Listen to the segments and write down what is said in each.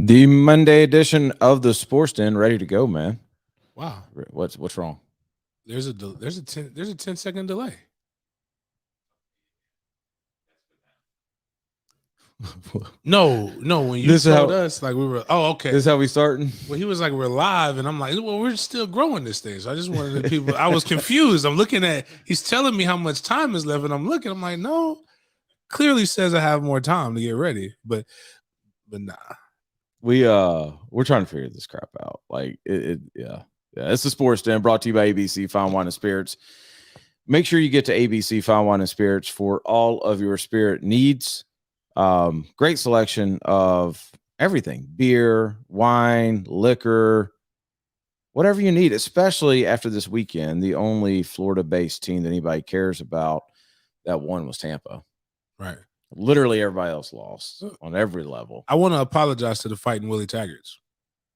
The Monday edition of the Sports Den ready to go, man. Wow. What's wrong? There's a 10-second delay. No. When you told us, like we were, okay. This is how we starting. Well, he was like, we're live, and I'm like, well, we're still growing this thing. So I just wanted the people. I was confused. I'm looking at. He's telling me how much time is left, and I'm looking. I'm like, no. Clearly says I have more time to get ready, but nah. We're trying to figure this crap out. Like yeah. It's the Sports Den brought to you by ABC Fine Wine and Spirits. Make sure you get to ABC Fine Wine and Spirits for all of your spirit needs. Great selection of everything: beer, wine, liquor, whatever you need, especially after this weekend. The only Florida-based team that anybody cares about that won was Tampa. Right. Literally everybody else lost on every level. I want to apologize to the Fighting Willie Taggarts.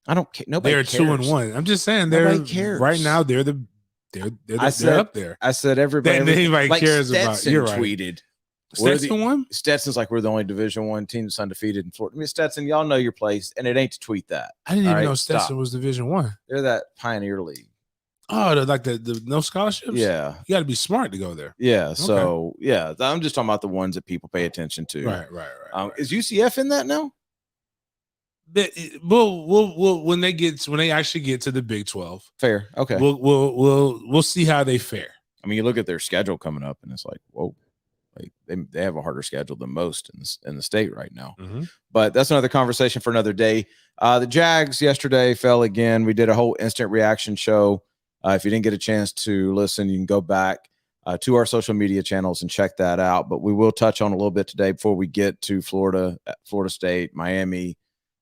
I don't care. Nobody cares. They're 2-1. I'm just saying they're right now. They're up there. I said everybody. Anybody like cares Stetson about. You're tweeted. Stetson won. Stetson's like we're the only Division I team that's undefeated in Florida. I mean, Stetson, y'all know your place, and it ain't to tweet that. I didn't even know Stetson was Division I. They're that Pioneer League. Oh, like the no scholarships? Yeah. You got to be smart to go there. Yeah. So, yeah, I'm just talking about the ones that people pay attention to. Right. Is UCF in that now? We'll when they actually get to the Big 12. Fair. Okay. We'll see how they fare. I mean, you look at their schedule coming up, and it's like, whoa, like they have a harder schedule than most in the state right now. Mm-hmm. But that's another conversation for another day. The Jags yesterday fell again. We did a whole instant reaction show. If you didn't get a chance to listen, you can go back to our social media channels and check that out. But we will touch on a little bit today before we get to Florida State, Miami,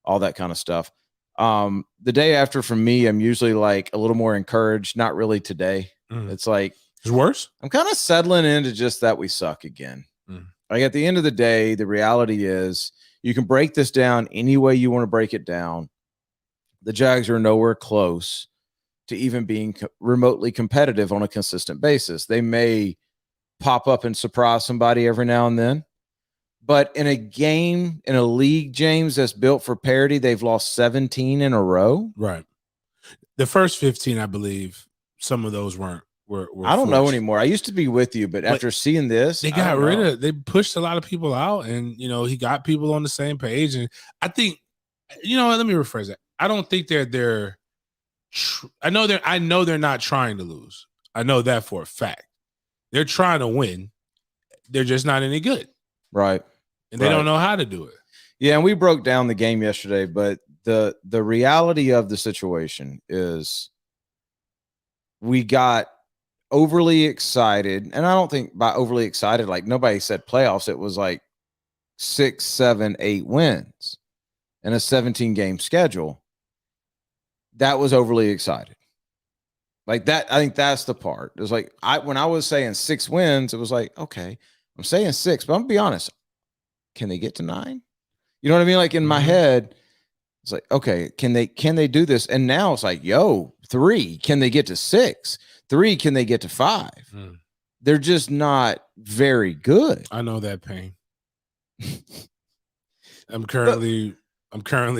all that kind of stuff. The day after, for me, I'm usually like a little more encouraged. Not really today. It's like it's worse. I'm kind of settling into just that we suck again. Like at the end of the day, the reality is you can break this down any way you want to break it down. The Jags are nowhere close to even being remotely competitive on a consistent basis. They may pop up and surprise somebody every now and then, but in a game, in a league, James, that's built for parity, they've lost 17 in a row. Right. The first 15, I believe, some of those were I don't know anymore. I used to be with you, but after seeing this, they got rid of. They pushed a lot of people out, and he got people on the same page. And I think, let me rephrase that. I don't think they're. I know they're not trying to lose. I know that for a fact. They're trying to win. They're just not any good. Right. And they don't know how to do it. Yeah, and we broke down the game yesterday, but the reality of the situation is we got overly excited. And I don't think by overly excited, like nobody said playoffs. It was like 6, 7, 8 wins and a 17-game schedule. That was overly excited. Like that, I think that's the part. It was like when I was saying 6 wins, it was like, okay, I'm saying 6, but I'm gonna be honest. Can they get to 9? You know what I mean? Like in my head, it's like, okay, can they do this? And now it's like, 3, can they get to 6? 3, can they get to 5? They're just not very good. I know that pain. I'm currently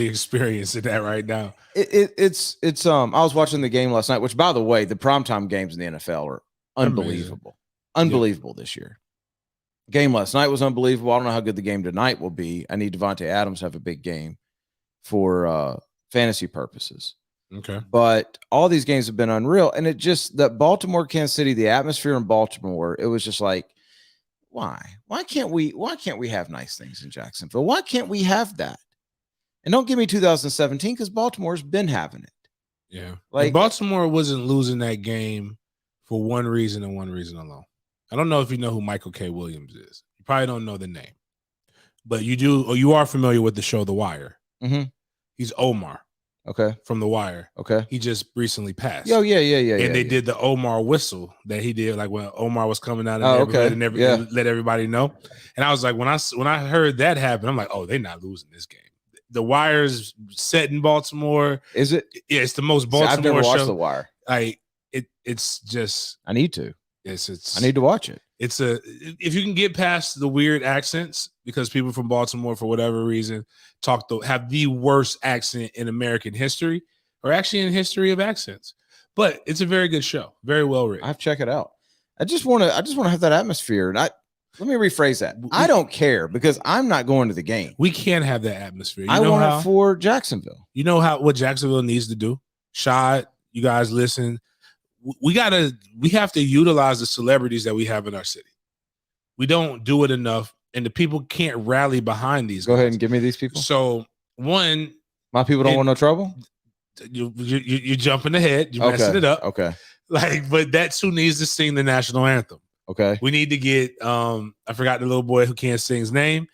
experiencing that right now. It's I was watching the game last night, which, by the way, the primetime games in the NFL are unbelievable. Unbelievable this year. Game last night was unbelievable. I don't know how good the game tonight will be. I need Devontae Adams to have a big game for fantasy purposes. Okay. But all these games have been unreal. And it just, that Baltimore, Kansas City, the atmosphere in Baltimore, it was just like, why? Why can't we have nice things in Jacksonville? Why can't we have that? And don't give me 2017 because Baltimore's been having it. Yeah. Like Baltimore wasn't losing that game for one reason and one reason alone. I don't know if you know who Michael K. Williams is. You probably don't know the name. But you do, or you are familiar with the show The Wire. Mm-hmm. He's Omar. Okay. From The Wire. Okay. He just recently passed. Oh, yeah. And they did the Omar whistle that he did, like when Omar was coming out of the neighborhood and let everybody know. And I was like, when I heard that happen, I'm like, oh, they're not losing this game. The Wire's set in Baltimore. Is it? Yeah, it's the most Baltimore I've never watched show. The Wire. It's just. I need to. It's I need to watch it. If you can get past the weird accents, because people from Baltimore, for whatever reason, have the worst accent in American history, or actually in history of accents. But it's a very good show, very well written. I have to check it out. I just want to have that atmosphere. And let me rephrase that. I don't care because I'm not going to the game. We can't have that atmosphere. I want it for Jacksonville. You know what Jacksonville needs to do? Shad, you guys listen. We have to utilize the celebrities that we have in our city. We don't do it enough, and the people can't rally behind these. Go ahead and give me these people. So one, my people don't want no trouble. You're jumping ahead. You're messing it up. Okay. But that's who needs to sing the national anthem. Okay. We need to get I forgot the little boy who can't sing his name,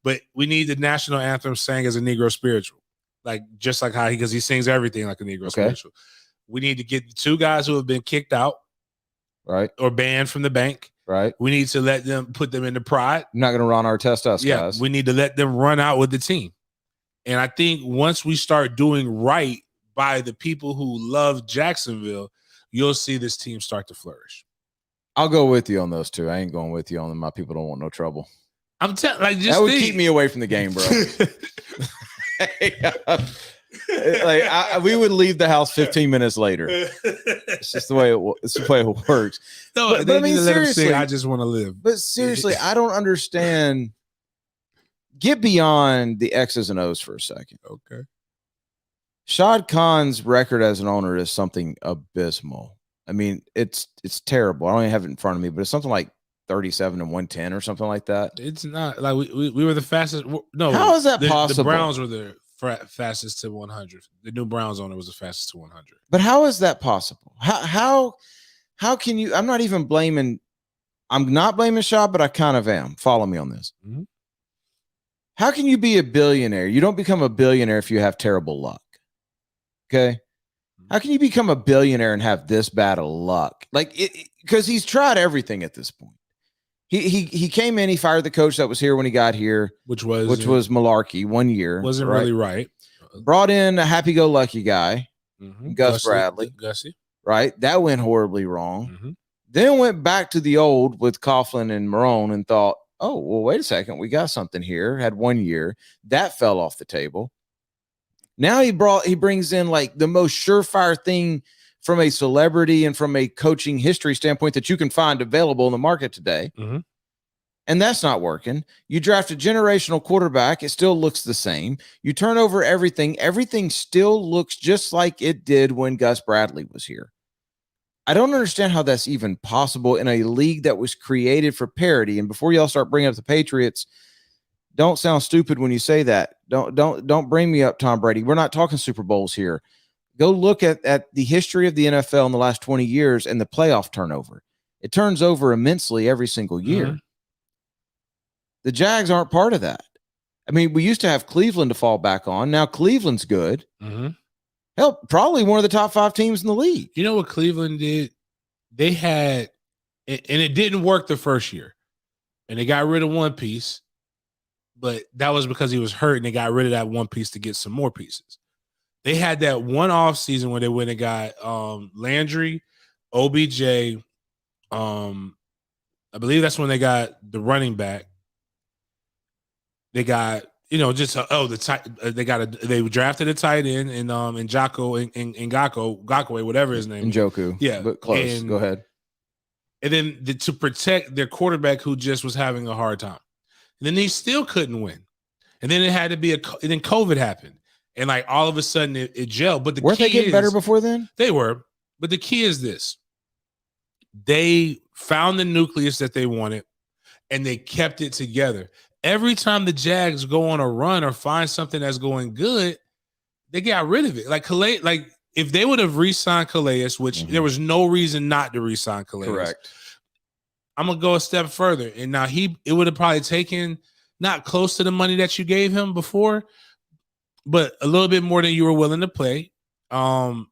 but we need the national anthem sang as a Negro spiritual, just like how because he sings everything like a Negro spiritual. We need to get the two guys who have been kicked out, right, or banned from the bank. Right. We need to put them into pride. I'm not going to run our test us, guys. We need to let them run out with the team. And I think once we start doing right by the people who love Jacksonville, you'll see this team start to flourish. I'll go with you on those two. I ain't going with you on them. My people don't want no trouble. I'm telling that would keep me away from the game, bro. We would leave the house 15 minutes later. It's just the way it works. No, but I mean, seriously, I just want to live. But seriously, I don't understand. Get beyond the X's and O's for a second. Okay. Shad Khan's record as an owner is something abysmal. I mean, it's terrible. I don't even have it in front of me, but it's something like 37-110 or something like that. It's not like we were the fastest. No, how is that possible? The Browns were the fastest to 100. The new Browns owner was the fastest to 100. But how is that possible? How can you? I'm not blaming Shad, but I kind of am. Follow me on this. Mm-hmm. How can you be a billionaire? You don't become a billionaire if you have terrible luck. Okay. How can you become a billionaire and have this bad of luck? Because he's tried everything at this point. He came in, he fired the coach that was here when he got here, which was Malarkey 1 year. Wasn't really right. Brought in a happy-go-lucky guy, Gus Bradley. Gussie. Right? That went horribly wrong. Mm-hmm. Then went back to the old with Coughlin and Marone and thought, oh, well, wait a second. We got something here. Had 1 year. That fell off the table. Now he brings in the most surefire thing from a celebrity and from a coaching history standpoint that you can find available in the market today. Mm-hmm. And that's not working. You draft a generational quarterback. It still looks the same. You turn over everything. Everything still looks just like it did when Gus Bradley was here. I don't understand how that's even possible in a league that was created for parity. And before y'all start bringing up the Patriots, don't sound stupid when you say that. Don't bring me up Tom Brady. We're not talking Super Bowls here. Go look at the history of the NFL in the last 20 years and the playoff turnover. It turns over immensely every single year. Mm-hmm. The Jags aren't part of that. I mean, we used to have Cleveland to fall back on. Now Cleveland's good. Mm-hmm. Hell, probably one of the top 5 teams in the league. You know what Cleveland did? They had, and it didn't work the first year. And they got rid of one piece. But that was because he was hurt, and they got rid of that one piece to get some more pieces. They had that one off season where they went and got Landry, OBJ. I believe that's when they got the running back. They got they drafted a tight end and Njoku and Ngakwe, whatever his name. Njoku, yeah, but close. Go ahead. And then to protect their quarterback who just was having a hard time. And then they still couldn't win. And then it had to be and then COVID happened. And all of a sudden it gelled. But weren't they getting better before then? They were. But the key is this. They found the nucleus that they wanted and they kept it together. Every time the Jags go on a run or find something that's going good, they got rid of it. Calais, if they would have re-signed Calais, which there was no reason not to re-sign Calais. Correct. I'm gonna go a step further, and now it would have probably taken not close to the money that you gave him before, but a little bit more than you were willing to pay. I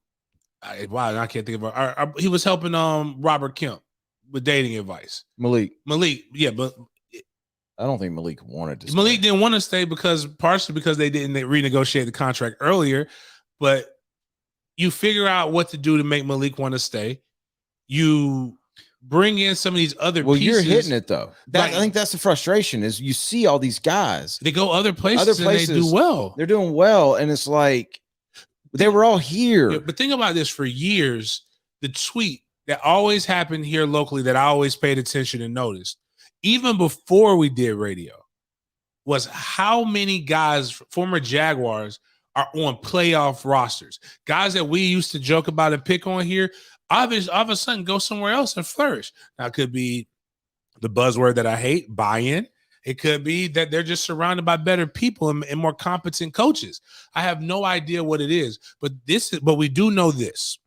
can't think of he was helping Robert Kemp with dating advice. Malik, yeah, but I don't think Malik wanted to. Malik didn't want to stay partially because they didn't renegotiate the contract earlier, but you figure out what to do to make Malik want to stay. bring in some of these other well, pieces. you're hitting it though. I think that's the frustration is you see all these guys. They go other places and they do well. They're doing well. And it's like they were all here. Yeah, but think about this for years, the tweet that always happened here locally that I always paid attention and noticed, even before we did radio, was how many guys, former Jaguars, are on playoff rosters. Guys that we used to joke about and pick on here, obviously, all of a sudden go somewhere else and flourish. Now, it could be the buzzword that I hate, buy-in. It could be that they're just surrounded by better people and more competent coaches. I have no idea what it is, but we do know this,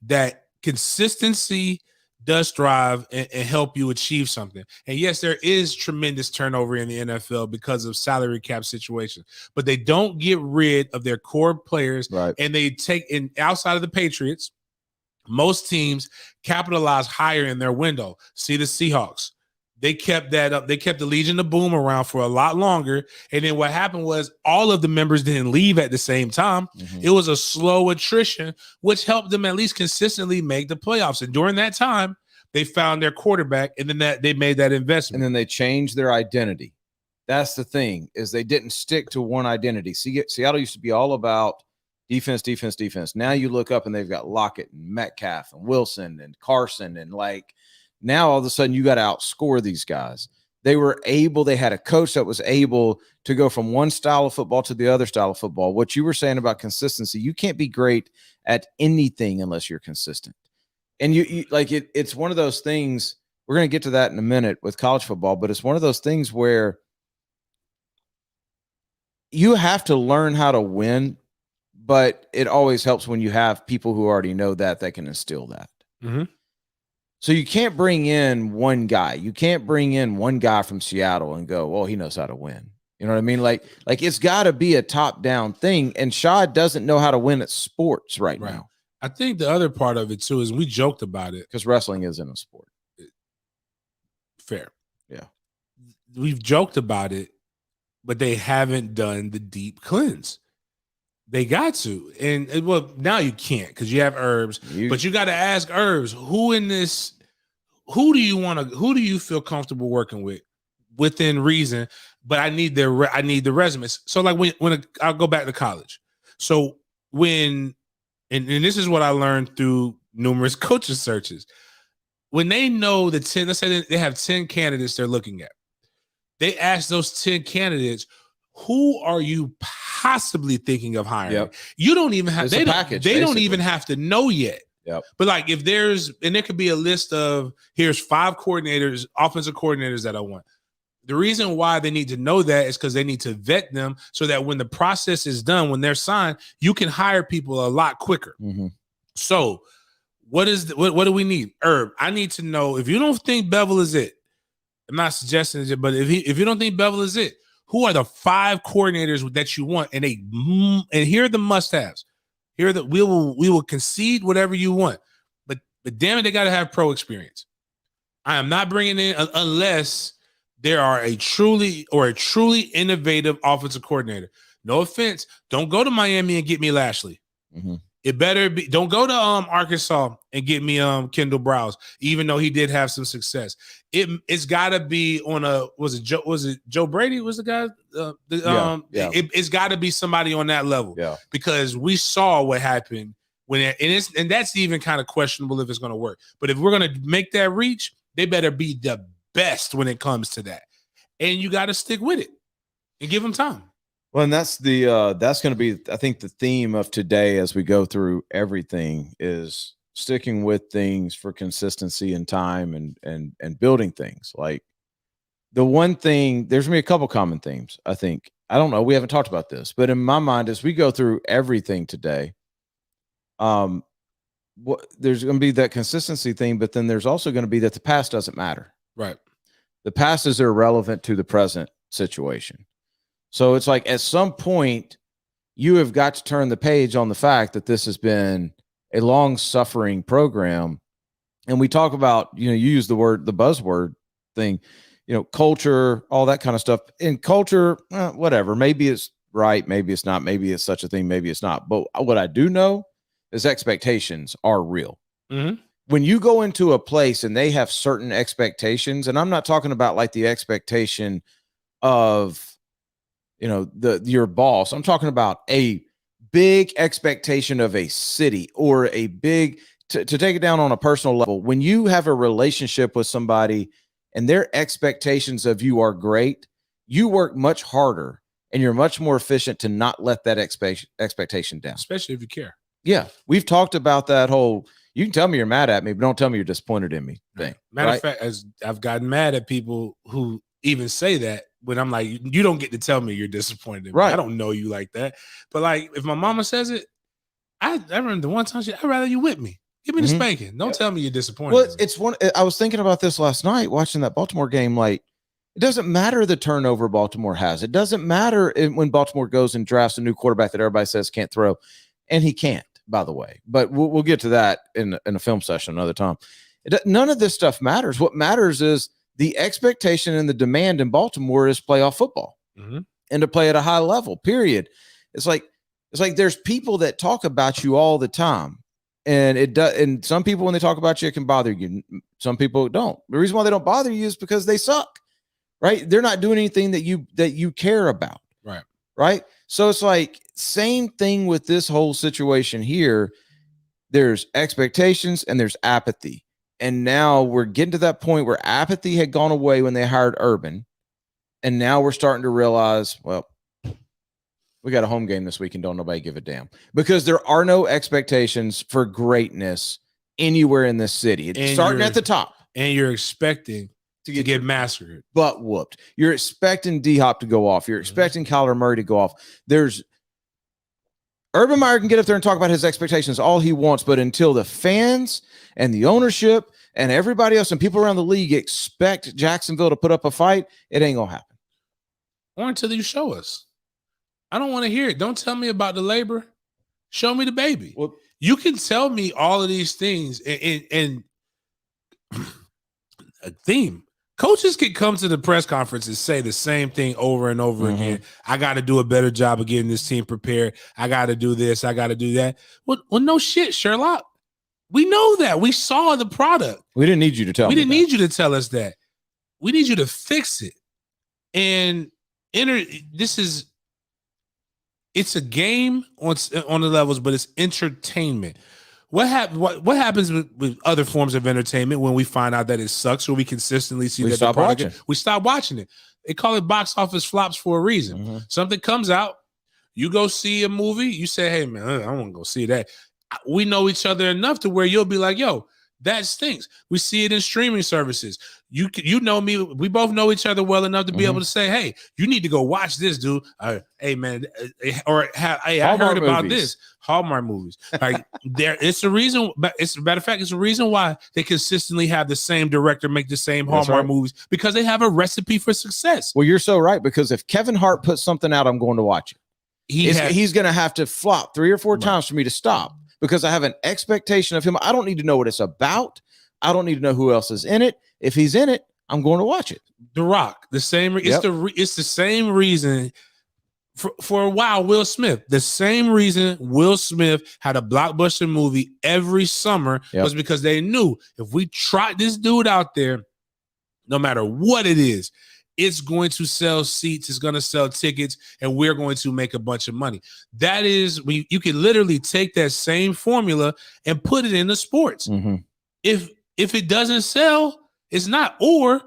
that consistency does thrive and help you achieve something. And yes, there is tremendous turnover in the NFL because of salary cap situation, but they don't get rid of their core players. Right. And they outside of the Patriots, most teams capitalize higher in their window. See the Seahawks. They kept that up. They kept the Legion of Boom around for a lot longer. And then what happened was all of the members didn't leave at the same time. Mm-hmm. It was a slow attrition, which helped them at least consistently make the playoffs. And during that time, they found their quarterback, and then they made that investment. And then they changed their identity. That's the thing, is they didn't stick to one identity. Seattle used to be all about defense, defense, defense. Now you look up and they've got Lockett and Metcalf and Wilson and Carson and now all of a sudden you got to outscore these guys. They had a coach that was able to go from one style of football to the other style of football. What you were saying about consistency, you can't be great at anything unless you're consistent. And it's one of those things, we're going to get to that in a minute with college football, but it's one of those things where you have to learn how to win, but it always helps when you have people who already know that can instill that. Mm-hmm. So you can't bring in one guy. You can't bring in one guy from Seattle and go, well, he knows how to win. You know what I mean? Like it's got to be a top-down thing, and Shad doesn't know how to win at sports right now. I think the other part of it, too, is we joked about it. Because wrestling isn't a sport. Fair. Yeah. We've joked about it, but they haven't done the deep cleanse. They got to. And well, now you can't because you have Herbs, but you got to ask Herbs, who do you feel comfortable working with within reason? But I need the resumes. So when I'll go back to college. So and this is what I learned through numerous coaches searches. When they know let's say they have 10 candidates they're looking at, they ask those 10 candidates, who are you possibly thinking of hiring? Yep. You don't even have they don't even have to know yet. Yep. But if there could be a list of here's 5 coordinators, offensive coordinators that I want. The reason why they need to know that is because they need to vet them so that when the process is done, when they're signed, you can hire people a lot quicker. Mm-hmm. So what do we need? Herb, I need to know, if you don't think Bevel is it, I'm not suggesting it, but if you don't think Bevel is it, who are the 5 coordinators that you want? And here are the must-haves. Here are we will concede whatever you want, but damn it, they got to have pro experience. I am not bringing in unless there are a truly innovative offensive coordinator. No offense, don't go to Miami and get me Lashley. Mm-hmm. It better be. Don't go to Arkansas and get me Kendall Browse, even though he did have some success. It's got to be on was it Joe Brady was the guy? It's got to be somebody on that level. Yeah. Because we saw what happened and that's even kind of questionable if it's going to work. But if we're going to make that reach, they better be the best when it comes to that, and you got to stick with it and give them time. Well, and that's going to be, I think, the theme of today as we go through everything is sticking with things for consistency and time and building things. Like the one thing, there's going to be a couple common themes, I think. I don't know. We haven't talked about this, but in my mind, as we go through everything today, there's going to be that consistency thing, but then there's also going to be that the past doesn't matter. Right. The past is irrelevant to the present situation. So it's like at some point you have got to turn the page on the fact that this has been a long-suffering program. And we talk about, you use the buzzword thing, culture, all that kind of stuff. In culture, whatever, maybe it's right, maybe it's not, maybe it's such a thing, maybe it's not. But what I do know is expectations are real. Mm-hmm. when you go into a place and they have certain expectations, and I'm not talking about like the expectation of, your boss. I'm talking about a big expectation of a city or a big, to take it down on a personal level. When you have a relationship with somebody and their expectations of you are great, you work much harder and you're much more efficient to not let that expectation down. Especially if you care. Yeah. We've talked about that whole, you can tell me you're mad at me, but don't tell me you're disappointed in me thing. Matter of fact, as I've gotten mad at people who even say that when I'm like, you don't get to tell me you're disappointed in me. Right. I don't know you like that. But like, if my mama says it, I remember the one time I'd rather you with me. Give me the spanking. Don't tell me you're disappointed. Well, I was thinking about this last night watching that Baltimore game. Like, it doesn't matter the turnover Baltimore has. It doesn't matter when Baltimore goes and drafts a new quarterback that everybody says can't throw, and he can't, by the way. But we'll get to that in a film session another time. None of this stuff matters. What matters is the expectation and the demand in Baltimore is playoff football and to play at a high level, period. It's like there's people that talk about you all the time. And it does, and some people, when they talk about you, it can bother you. Some people don't. The reason why they don't bother you is because they suck, right? They're not doing anything that you care about, right? So it's like same thing with this whole situation here. There's expectations and there's apathy, and now we're getting to that point where apathy had gone away when they hired Urban, and now we're starting to realize, well, we got a home game this week and don't nobody give a damn, because there are no expectations for greatness anywhere in this city. It's starting at the top. And you're expecting to get massacred. Butt whooped. You're expecting D-Hop to go off. You're expecting Kyler Murray to go off. Urban Meyer can get up there and talk about his expectations all he wants, but until the fans and the ownership and everybody else and people around the league expect Jacksonville to put up a fight, it ain't going to happen. Or until you show us. I don't want to hear it. Don't tell me about the labor. Show me the baby. Well, you can tell me all of these things and a theme. Coaches can come to the press conference and say the same thing over and over again. I got to do a better job of getting this team prepared. I got to do this. I got to do that. Well, no shit, Sherlock. We know that. We saw the product. We didn't need you to tell We didn't need you to tell us that. We need you to fix it. And it's a game on the levels, but it's entertainment. What happens with other forms of entertainment when we find out that it sucks or we consistently see that the product, we stop watching it? They call it box office flops for a reason. Something comes out, you go see a movie, you say, hey man, I don't want to go see that. We know each other enough to where you'll be like, yo, that stinks. We see it in streaming services. You know me. We both know each other well enough to be able to say, "Hey, you need to go watch this, dude." Hey, man, or hey, I heard about this. Hallmark movies. Like it's a reason. But it's a matter of fact, it's a reason why they consistently have the same director make the same Hallmark movies, because they have a recipe for success. Well, you're so right, because if Kevin Hart puts something out, I'm going to watch it. He's going to have to flop 3 or 4 times for me to stop, because I have an expectation of him. I don't need to know what it's about. I don't need to know who else is in it. If he's in it, I'm going to watch it. The Rock, the same. It's the same reason. For a while, Will Smith, the same reason Will Smith had a blockbuster movie every summer was because they knew if we trot this dude out there, no matter what it is, it's going to sell seats, it's going to sell tickets, and we're going to make a bunch of money. That is, you can literally take that same formula and put it into sports. If it doesn't sell, it's not. Or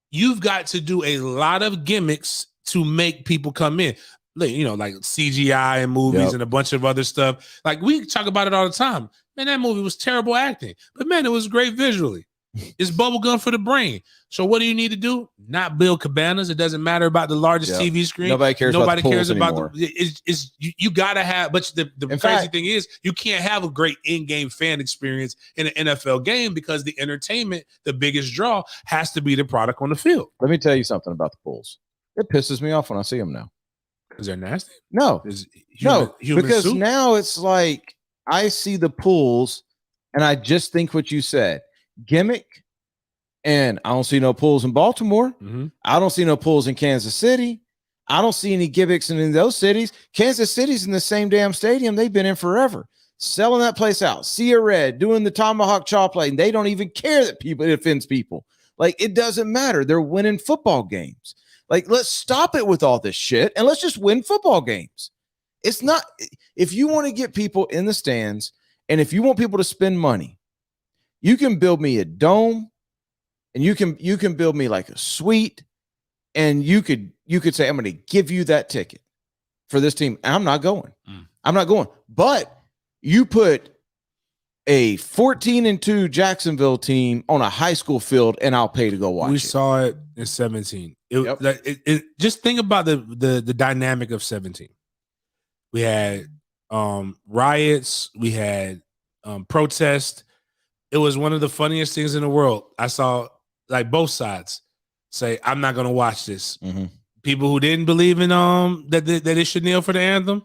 you've got to do a lot of gimmicks to make people come in. You know, like CGI and movies and a bunch of other stuff. Like, we talk about it all the time. Man, that movie was terrible acting, but man, it was great visually. It's bubblegum for the brain. So what do you need to do? Not build cabanas. It doesn't matter about the largest TV screen. Nobody cares about you gotta have, but the crazy thing is you can't have a great in-game fan experience in an NFL game, because the entertainment, the biggest draw, has to be the product on the field. Let me tell you something about the pools. It pisses me off when I see them now. Because they're nasty? No. Because soup? Now it's like I see the pools and I just think what you said. Gimmick, and I don't see no pools in Baltimore. I don't see no pools in Kansas City. I don't see any gimmicks in those cities. Kansas City's in the same damn stadium they've been in forever. selling that place out, see a red, doing the tomahawk chop play, and they don't even care that it offends people. Like, it doesn't matter. They're winning football games. Like, let's stop it with all this shit and let's just win football games. It's not, if you want to get people in the stands and if you want people to spend money, you can build me a dome and you can build me like a suite, and you could say, I'm going to give you that ticket for this team. I'm not going. I'm not going. But you put a 14-2 Jacksonville team on a high school field, and I'll pay to go watch it. We saw it in 17. Just think about the dynamic of 17. We had riots. We had protests. It was one of the funniest things in the world. I saw like both sides say, I'm not going to watch this. Mm-hmm. People who didn't believe in that they should kneel for the anthem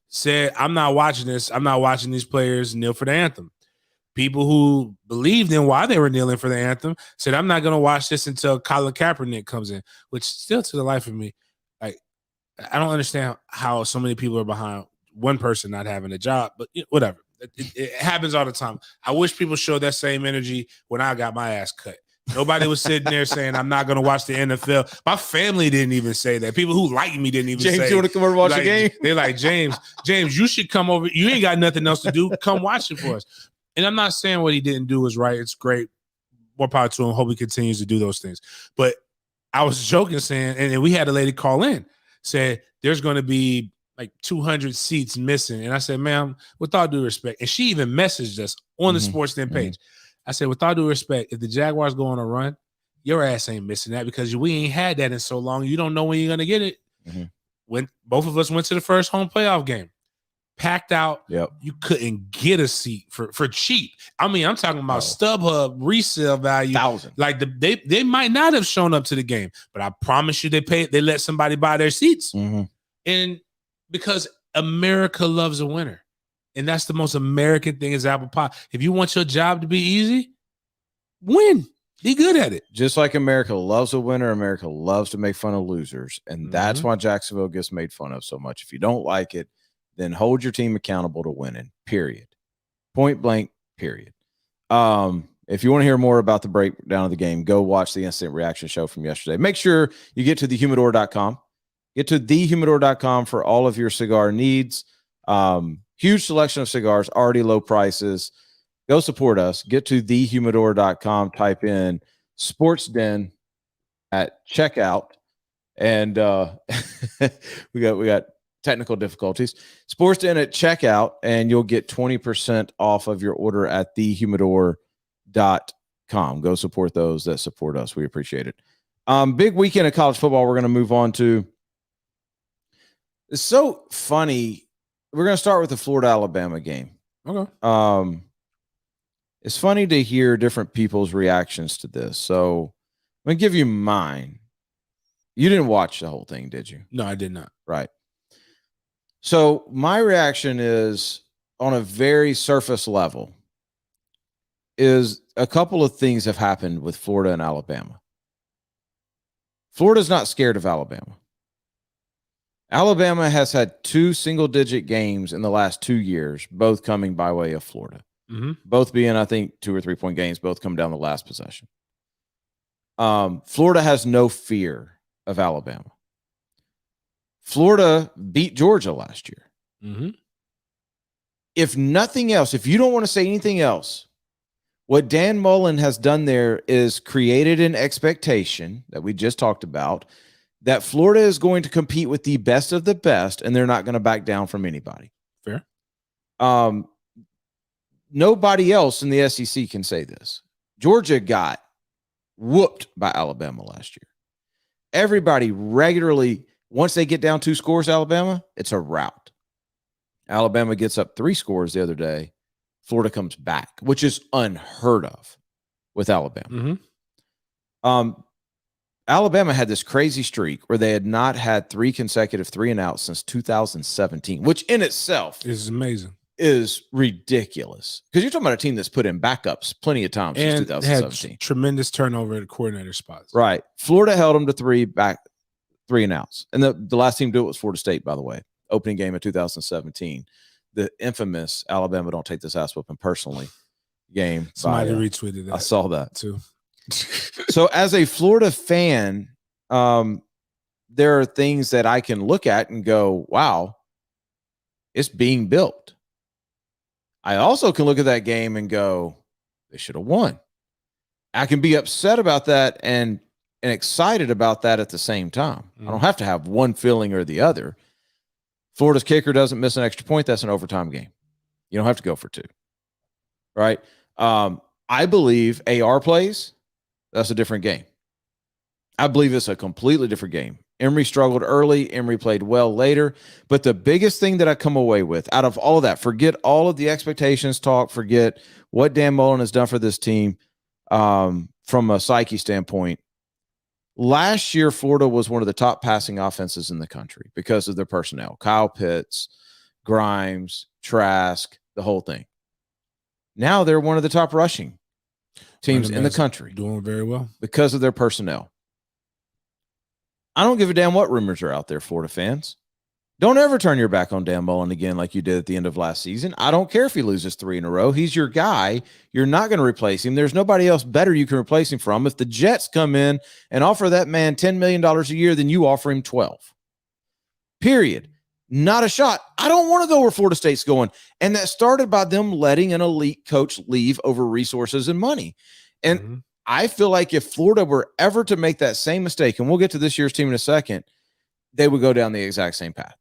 said, I'm not watching this. I'm not watching these players kneel for the anthem. People who believed in why they were kneeling for the anthem said, I'm not going to watch this until Colin Kaepernick comes in, which still to the life of me, like, I don't understand how so many people are behind one person not having a job, but whatever. It happens all the time. I wish people showed that same energy when I got my ass cut. Nobody was sitting there saying, I'm not going to watch the NFL. My family didn't even say that. People who like me didn't even say, James, you want to come over and watch the game? They're like, James, you should come over. You ain't got nothing else to do. Come watch it for us. And I'm not saying what he didn't do was right. It's great. More power to him. Hope he continues to do those things. But I was joking saying, and we had a lady call in, said, there's going to be like 200 seats missing. And I said, ma'am, with all due respect, and she even messaged us on the Sports Den page. I said, with all due respect, if the Jaguars go on a run, your ass ain't missing that because we ain't had that in so long. You don't know when you're going to get it. Mm-hmm. When both of us went to the first home playoff game, packed out, you couldn't get a seat for cheap. I mean, I'm talking about StubHub resale value. 1,000. Like they might not have shown up to the game, but I promise you they let somebody buy their seats. Mm-hmm. And because America loves a winner. And that's the most American thing is apple pie. If you want your job to be easy, win. Be good at it. Just like America loves a winner, America loves to make fun of losers. And that's why Jacksonville gets made fun of so much. If you don't like it, then hold your team accountable to winning, period. Point blank, period. If you want to hear more about the breakdown of the game, go watch the Instant Reaction show from yesterday. Make sure you get to thehumidor.com. Get to thehumidor.com for all of your cigar needs. Huge selection of cigars, already low prices. Go support us. Get to thehumidor.com. Type in Sports Den at checkout. And we got technical difficulties. Sports Den at checkout, and you'll get 20% off of your order at thehumidor.com. Go support those that support us. We appreciate it. Big weekend of college football we're going to move on to. It's so funny. We're going to start with the Florida-Alabama game. Okay. It's funny to hear different people's reactions to this. So I'm going to give you mine. You didn't watch the whole thing, did you? No, I did not. Right. So my reaction is, on a very surface level, is a couple of things have happened with Florida and Alabama. Florida's not scared of Alabama. Alabama has had 2 single-digit games in the last 2 years, both coming by way of Florida. Mm-hmm. Both being, I think, 2 or 3 point games, both come down the last possession. Florida has no fear of Alabama. Florida beat Georgia last year. Mm-hmm. If nothing else, if you don't want to say anything else, what Dan Mullen has done there is created an expectation that we just talked about that Florida is going to compete with the best of the best, and they're not going to back down from anybody. Fair. Nobody else in the SEC can say this. Georgia got whooped by Alabama last year. Everybody regularly, once they get down 2 scores, Alabama, it's a rout. Alabama gets up 3 scores the other day. Florida comes back, which is unheard of with Alabama. Mm-hmm. Alabama had this crazy streak where they had not had 3 consecutive 3-and-outs since 2017, which in itself is amazing. Is ridiculous. Because you're talking about a team that's put in backups plenty of times since 2017. Had tremendous turnover at coordinator spots. Right. Florida held them to 3-and-outs. And the last team to do it was Florida State, by the way. Opening game of 2017. the infamous Alabama don't take this ass whooping personally game. Somebody retweeted that. I saw that too. So as a Florida fan, there are things that I can look at and go, wow, it's being built. I also can look at that game and go, they should have won. I can be upset about that and excited about that at the same time. I don't have to have one feeling or the other. Florida's kicker doesn't miss an extra point. That's an overtime game. You don't have to go for 2. Right? I believe AR plays. That's a different game. I believe it's a completely different game. Emory struggled early. Emory played well later. But the biggest thing that I come away with out of all of that, forget all of the expectations talk, forget what Dan Mullen has done for this team from a psyche standpoint. Last year, Florida was one of the top passing offenses in the country because of their personnel. Kyle Pitts, Grimes, Trask, the whole thing. Now they're one of the top rushing teams in the country. Doing very well. Because of their personnel. I don't give a damn what rumors are out there, Florida fans. Don't ever turn your back on Dan Mullen again like you did at the end of last season. I don't care if he loses 3 in a row. He's your guy. You're not going to replace him. There's nobody else better you can replace him from. If the Jets come in and offer that man $10 million a year, then you offer him 12. Period. Not a shot. I don't want to go where Florida State's going. And that started by them letting an elite coach leave over resources and money. And I feel like if Florida were ever to make that same mistake, and we'll get to this year's team in a second, they would go down the exact same path.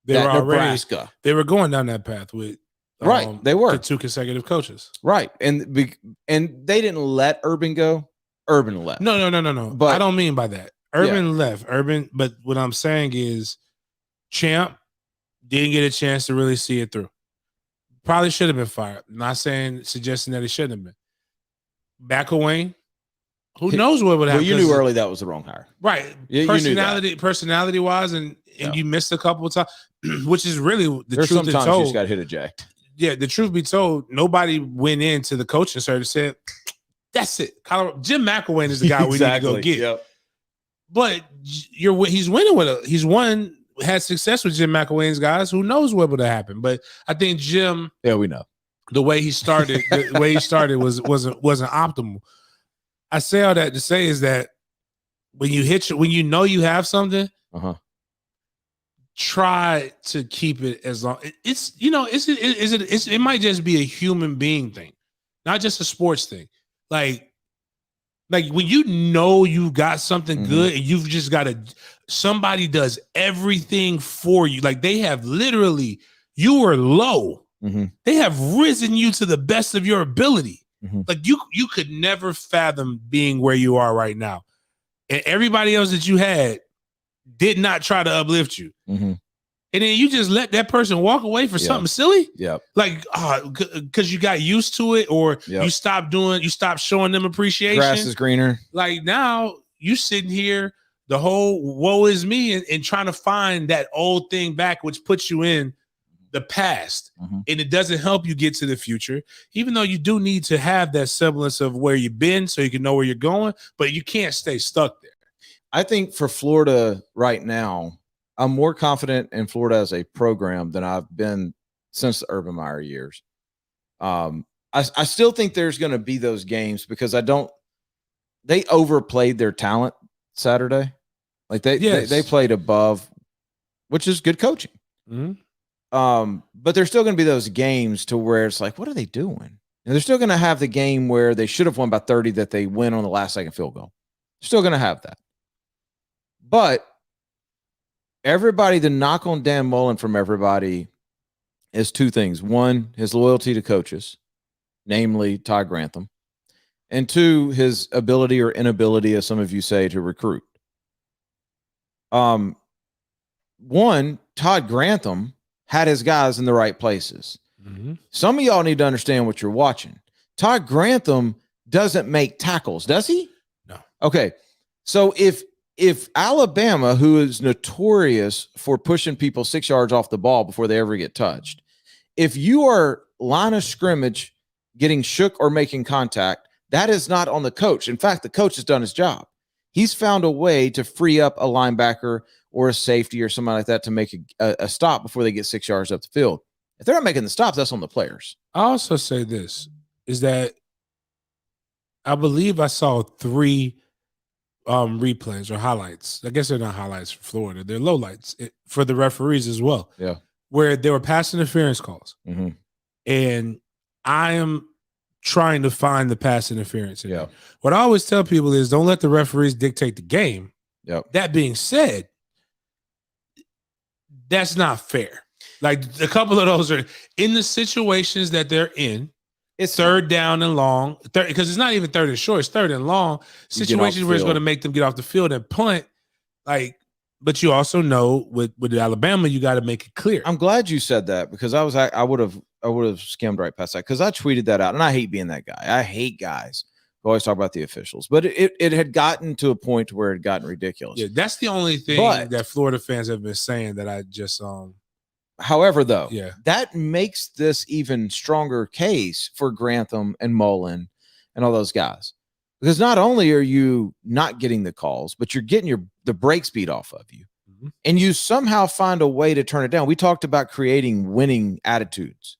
They were already, Nebraska. They were going down that path with they were the 2 consecutive coaches. Right. And they didn't let Urban go. Urban left. No. But I don't mean by that. Urban left. But what I'm saying is Champ didn't get a chance to really see it through. Probably should have been fired. Not suggesting that he shouldn't have been. McElwain, who knows what would happen? Well, you knew early that was the wrong hire. Right. Personality wise, and you missed a couple of times, which is really the truth be told. You just got hit eject. Yeah, the truth be told, nobody went into the coaching search and said, that's it. Jim McElwain is the guy we need to go get. Yep. But he's winning with had success with Jim McElwain's guys. Who knows what would have happened? But I think Jim. Yeah, we know. The way he started, wasn't optimal. I say all that to say is that when you know you have something, try to keep it as long. It might just be a human being thing, not just a sports thing. Like when you know you got something good and you've just got somebody does everything for you. Like they have literally, you were low. They have risen you to the best of your ability. Like you could never fathom being where you are right now. And everybody else that you had did not try to uplift you. And then you just let that person walk away for something silly. Like, because you got used to it, or you stopped showing them appreciation. Grass is greener. Like now you sitting here, the whole woe is me, and trying to find that old thing back, which puts you in the past, and it doesn't help you get to the future, even though you do need to have that semblance of where you've been so you can know where you're going, but you can't stay stuck there. I think for Florida right now, I'm more confident in Florida as a program than I've been since the Urban Meyer years. I still think there's going to be those games because they overplayed their talent Saturday. Like they played above, which is good coaching. But there's still going to be those games to where it's like, what are they doing? And they're still going to have the game where they should have won by 30 that they win on the last second field goal. They're still going to have that. But the knock on Dan Mullen from everybody is 2 things. 1, his loyalty to coaches, namely Todd Grantham. And 2, his ability or inability, as some of you say, to recruit. 1, Todd Grantham had his guys in the right places. Some of y'all need to understand what you're watching. Todd Grantham doesn't make tackles, does he? No. Okay. So if Alabama, who is notorious for pushing people 6 yards off the ball before they ever get touched, if you are line of scrimmage getting shook or making contact, that is not on the coach. In fact, the coach has done his job. He's found a way to free up a linebacker or a safety or somebody like that to make a stop before they get 6 yards up the field. If they're not making the stops, that's on the players. I also say this is that I believe I saw 3 replays or highlights. I guess they're not highlights for Florida. They're lowlights for the referees as well. Yeah. Where there were pass interference calls. Mm-hmm. And I am trying to find the pass interference. Yeah. What I always tell people is don't let the referees dictate the game. Yep. That being said, that's not fair. Like a couple of those are in the situations that they're in. It's third down and long, because it's not even third and short. It's third and long situations where it's going to make them get off the field and punt. Like, but you also know with Alabama, you got to make it clear. I'm glad you said that because I would have skimmed right past that because I tweeted that out, and I hate being that guy. I hate guys who always talk about the officials, but it had gotten to a point where it had gotten ridiculous. Yeah, that's the only thing that Florida fans have been saying that I just However, though, yeah, that makes this even stronger case for Grantham and Mullen and all those guys. Because not only are you not getting the calls, but you're getting the break speed off of you. Mm-hmm. And you somehow find a way to turn it down. We talked about creating winning attitudes.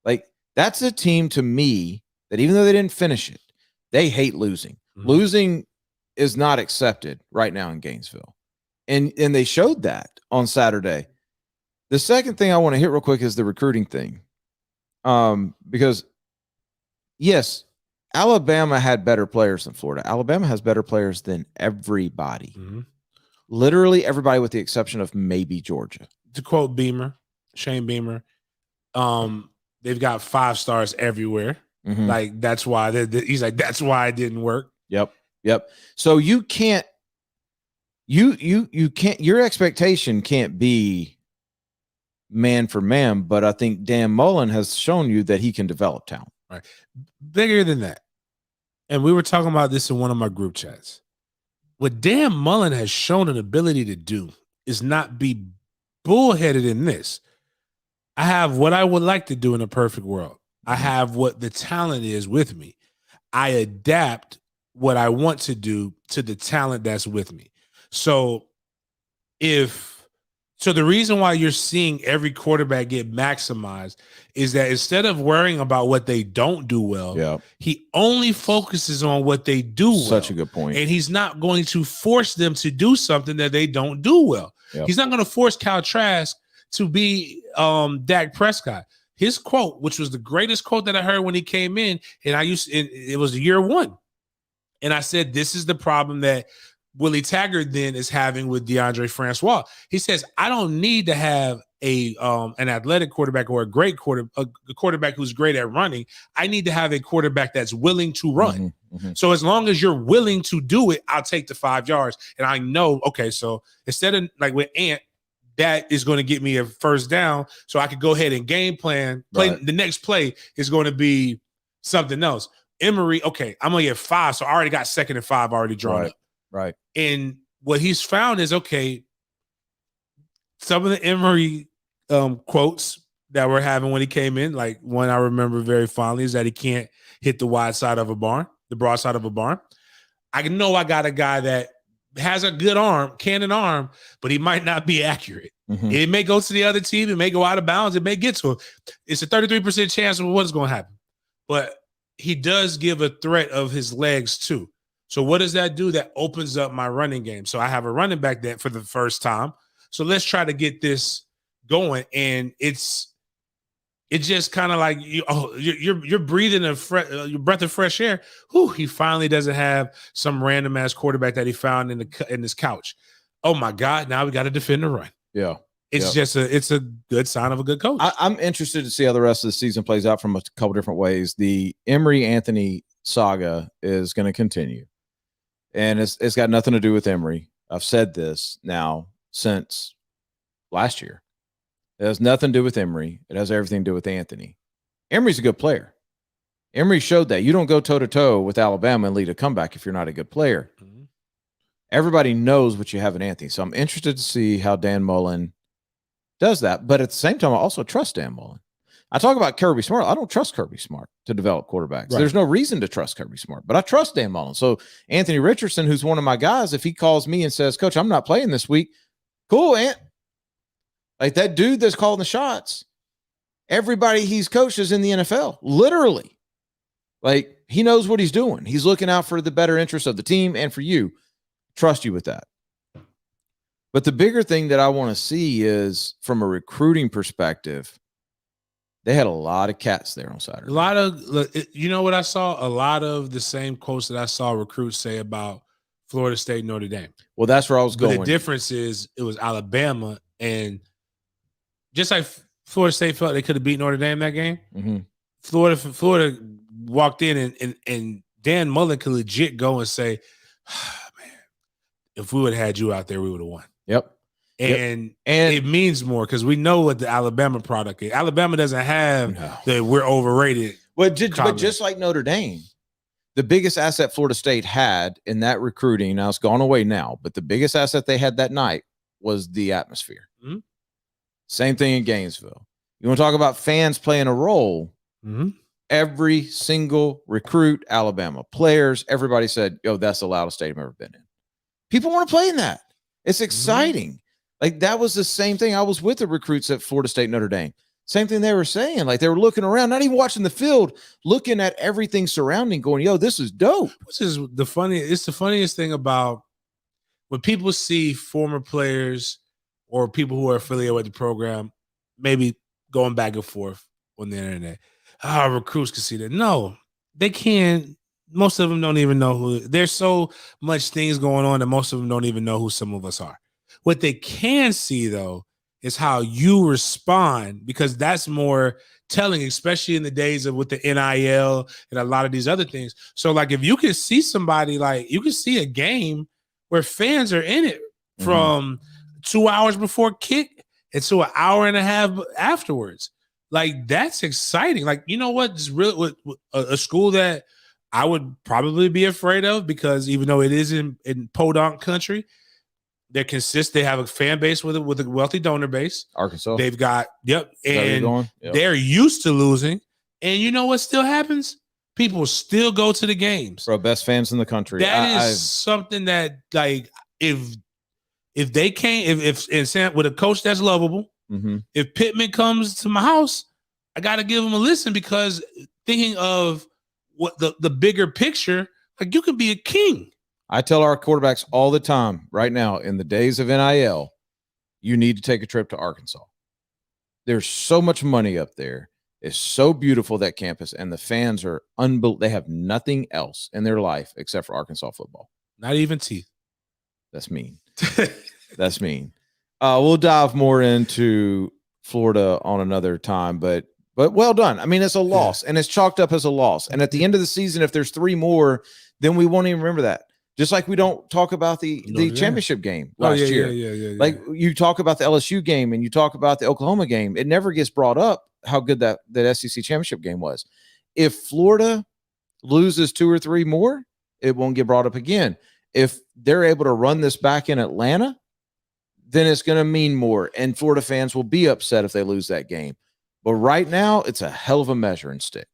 Like, that's a team to me that even though they didn't finish it, they hate losing. Mm-hmm. Losing is not accepted right now in Gainesville. And they showed that on Saturday. The second thing I want to hit real quick is the recruiting thing. Because, yes, Alabama had better players than Florida. Alabama has better players than everybody. Mm-hmm. Literally everybody with the exception of maybe Georgia. To quote Shane Beamer, they've got 5 stars everywhere. Mm-hmm. Like, that's why he's like, that's why it didn't work. Yep. So you can't, your expectation can't be man for man, but I think Dan Mullen has shown you that he can develop talent. Right. Bigger than that. And we were talking about this in one of my group chats. What Dan Mullen has shown an ability to do is not be bullheaded in this. I have what I would like to do in a perfect world. I have what the talent is with me. I adapt what I want to do to the talent that's with me. So the reason why you're seeing every quarterback get maximized is that instead of worrying about what they don't do well, he only focuses on what they do well. Such a good point. And he's not going to force them to do something that they don't do well. Yep. He's not going to force Kyle Trask to be Dak Prescott. His quote, which was the greatest quote that I heard when he came in, and it was year 1. And I said, this is the problem that Willie Taggart then is having with DeAndre Francois. He says, I don't need to have an athletic quarterback or a quarterback who's great at running. I need to have a quarterback that's willing to run. Mm-hmm, mm-hmm. So as long as you're willing to do it, I'll take the 5 yards. And I know, okay, so instead of like with Ant, that is going to get me a first down, so I could go ahead and game plan. Right. The next play is going to be something else. Emory, okay, I'm going to get 5, so I already got 2nd and 5 already drawn up. Right. And what he's found is, okay, some of the Emory quotes that we're having when he came in, like one I remember very fondly is that he can't hit the wide side of a barn, the broad side of a barn. I know I got a guy that has a good arm, cannon arm, but he might not be accurate. Mm-hmm. It may go to the other team. It may go out of bounds. It may get to him. It's a 33% chance of what's going to happen. But he does give a threat of his legs too. So what does that do? That opens up my running game. So I have a running back that for the first time. So let's try to get this going. And it's just kind of like you're breathing your breath of fresh air. Whew, he finally doesn't have some random ass quarterback that he found in his couch. Oh my God! Now we got to defend the run. Yeah, it's a good sign of a good coach. I'm interested to see how the rest of the season plays out from a couple different ways. The Emory Anthony saga is going to continue, and it's got nothing to do with Emory. I've said this now since last year. It has nothing to do with Emory. It has everything to do with Anthony. Emory's a good player. Emory showed that. You don't go toe-to-toe with Alabama and lead a comeback if you're not a good player. Mm-hmm. Everybody knows what you have in Anthony. So I'm interested to see how Dan Mullen does that. But at the same time, I also trust Dan Mullen. I talk about Kirby Smart. I don't trust Kirby Smart to develop quarterbacks. Right. There's no reason to trust Kirby Smart, but I trust Dan Mullen. So Anthony Richardson, who's one of my guys, if he calls me and says, Coach, I'm not playing this week, Cool, Ant. Like that dude that's calling the shots. Everybody he's coached is in the NFL, literally. Like he knows what he's doing. He's looking out for the better interest of the team and for you. Trust you with that. But the bigger thing that I want to see is from a recruiting perspective, they had a lot of cats there on Saturday. A lot of, you know what I saw? A lot of the same quotes that I saw recruits say about Florida State, Notre Dame. Well, that's where I was going. But the difference is it was Alabama, and just like Florida State felt they could have beat Notre Dame that game, Florida walked in and Dan Mullen could legit go and say, man, if we would have had you out there, we would have won. Yep. And it means more because we know what the Alabama product is. Alabama doesn't have that we're overrated. But just like Notre Dame, the biggest asset Florida State had in that recruiting, now it's gone away now, but the biggest asset they had that night was the atmosphere. Mm-hmm. Same thing in Gainesville. You want to talk about fans playing a role? Mm-hmm. Every single recruit, Alabama players, everybody said, yo, that's the loudest stadium I've ever been in. People want to play in that. It's exciting. Mm-hmm. Like that was the same thing. I was with the recruits at Florida State, Notre Dame. Same thing they were saying. Like they were looking around, not even watching the field, looking at everything surrounding, going, yo, this is dope. Which is the funniest. It's the funniest thing about when people see former players or people who are affiliated with the program, maybe going back and forth on the internet. Recruits can see that. No, they can't. Most of them don't even know who. There's so much things going on that most of them don't even know who some of us are. What they can see, though, is how you respond, because that's more telling, especially in the days of with the NIL and a lot of these other things. So, like, if you can see somebody, like, you can see a game where fans are in it from 2 hours before kick until an hour and a half afterwards. Like, that's exciting. Like, you know what? It's really a school that I would probably be afraid of, because even though it is in podunk country, they're consistent. They have a fan base with a wealthy donor base. Arkansas. They've got, and they're used to losing. And you know what still happens? People still go to the games. Bro, best fans in the country. That is something that, like, if they can't, if Sam with a coach that's lovable, if Pittman comes to my house, I got to give him a listen, because thinking of what the bigger picture, like, you can be a king. I tell our quarterbacks all the time right now, in the days of NIL, you need to take a trip to Arkansas. There's so much money up there. It's so beautiful, that campus, and the fans are unbelievable. They have nothing else in their life except for Arkansas football. Not even teeth. That's mean. That's mean. We'll dive more into Florida on another time, but well done. I mean, it's a loss, and it's chalked up as a loss. And at the end of the season, if there's 3 more, then we won't even remember that. Just like we don't talk about the championship game last year. Like you talk about the LSU game and you talk about the Oklahoma game. It never gets brought up how good that SEC championship game was. If Florida loses 2 or 3 more, it won't get brought up again. If they're able to run this back in Atlanta, then it's going to mean more. And Florida fans will be upset if they lose that game. But right now, it's a hell of a measuring stick.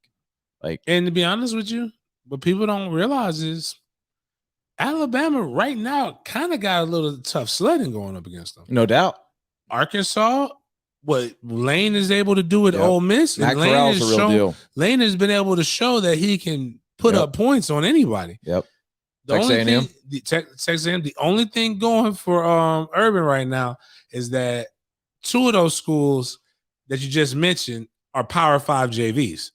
And to be honest with you, what people don't realize is Alabama right now kind of got a little tough sledding going up against them. No doubt. Arkansas, what Lane is able to do with Ole Miss, Matt Corral's a real deal. Lane has been able to show that he can put up points on anybody. Yep. Texas A&M. The only thing going for Urban right now is that 2 of those schools that you just mentioned are Power 5 JVs.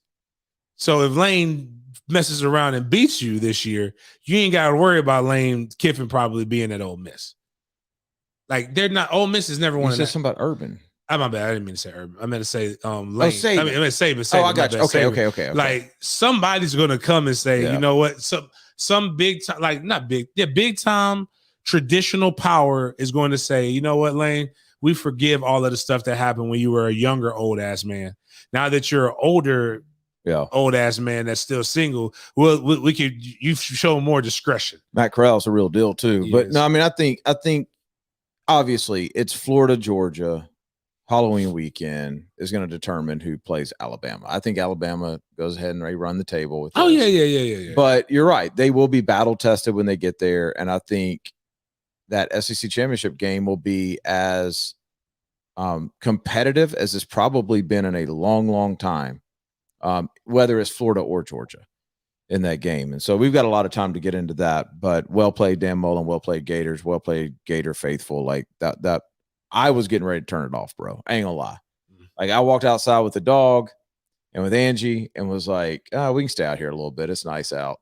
So if Lane messes around and beats you this year, you ain't got to worry about Lane Kiffin probably being at Ole Miss. Like, they're not. Ole Miss has never won. You said something about Urban. My bad. I didn't mean to say Urban. I meant to say Lane. I meant Saban. Oh, I got you. Okay. Like, somebody's gonna come and say, you know what? Some big time, like not big, big time traditional power is going to say, you know what, Lane? We forgive all of the stuff that happened when you were a younger old ass man. Now that you're an older old ass man that's still single, we could you show more discretion. Matt Corral's a real deal too. But no, I mean, I think obviously it's Florida, Georgia. Halloween weekend is going to determine who plays Alabama. I think Alabama goes ahead and they run the table with this. Yeah. But you're right. They will be battle tested when they get there. And I think that SEC championship game will be as competitive as it's probably been in a long, long time, whether it's Florida or Georgia in that game. And so we've got a lot of time to get into that, but well played, Dan Mullen, well played Gators, well played Gator faithful. Like that I was getting ready to turn it off, bro. I ain't gonna lie. Like I walked outside with the dog and with Angie and was like, oh, we can stay out here a little bit. It's nice out.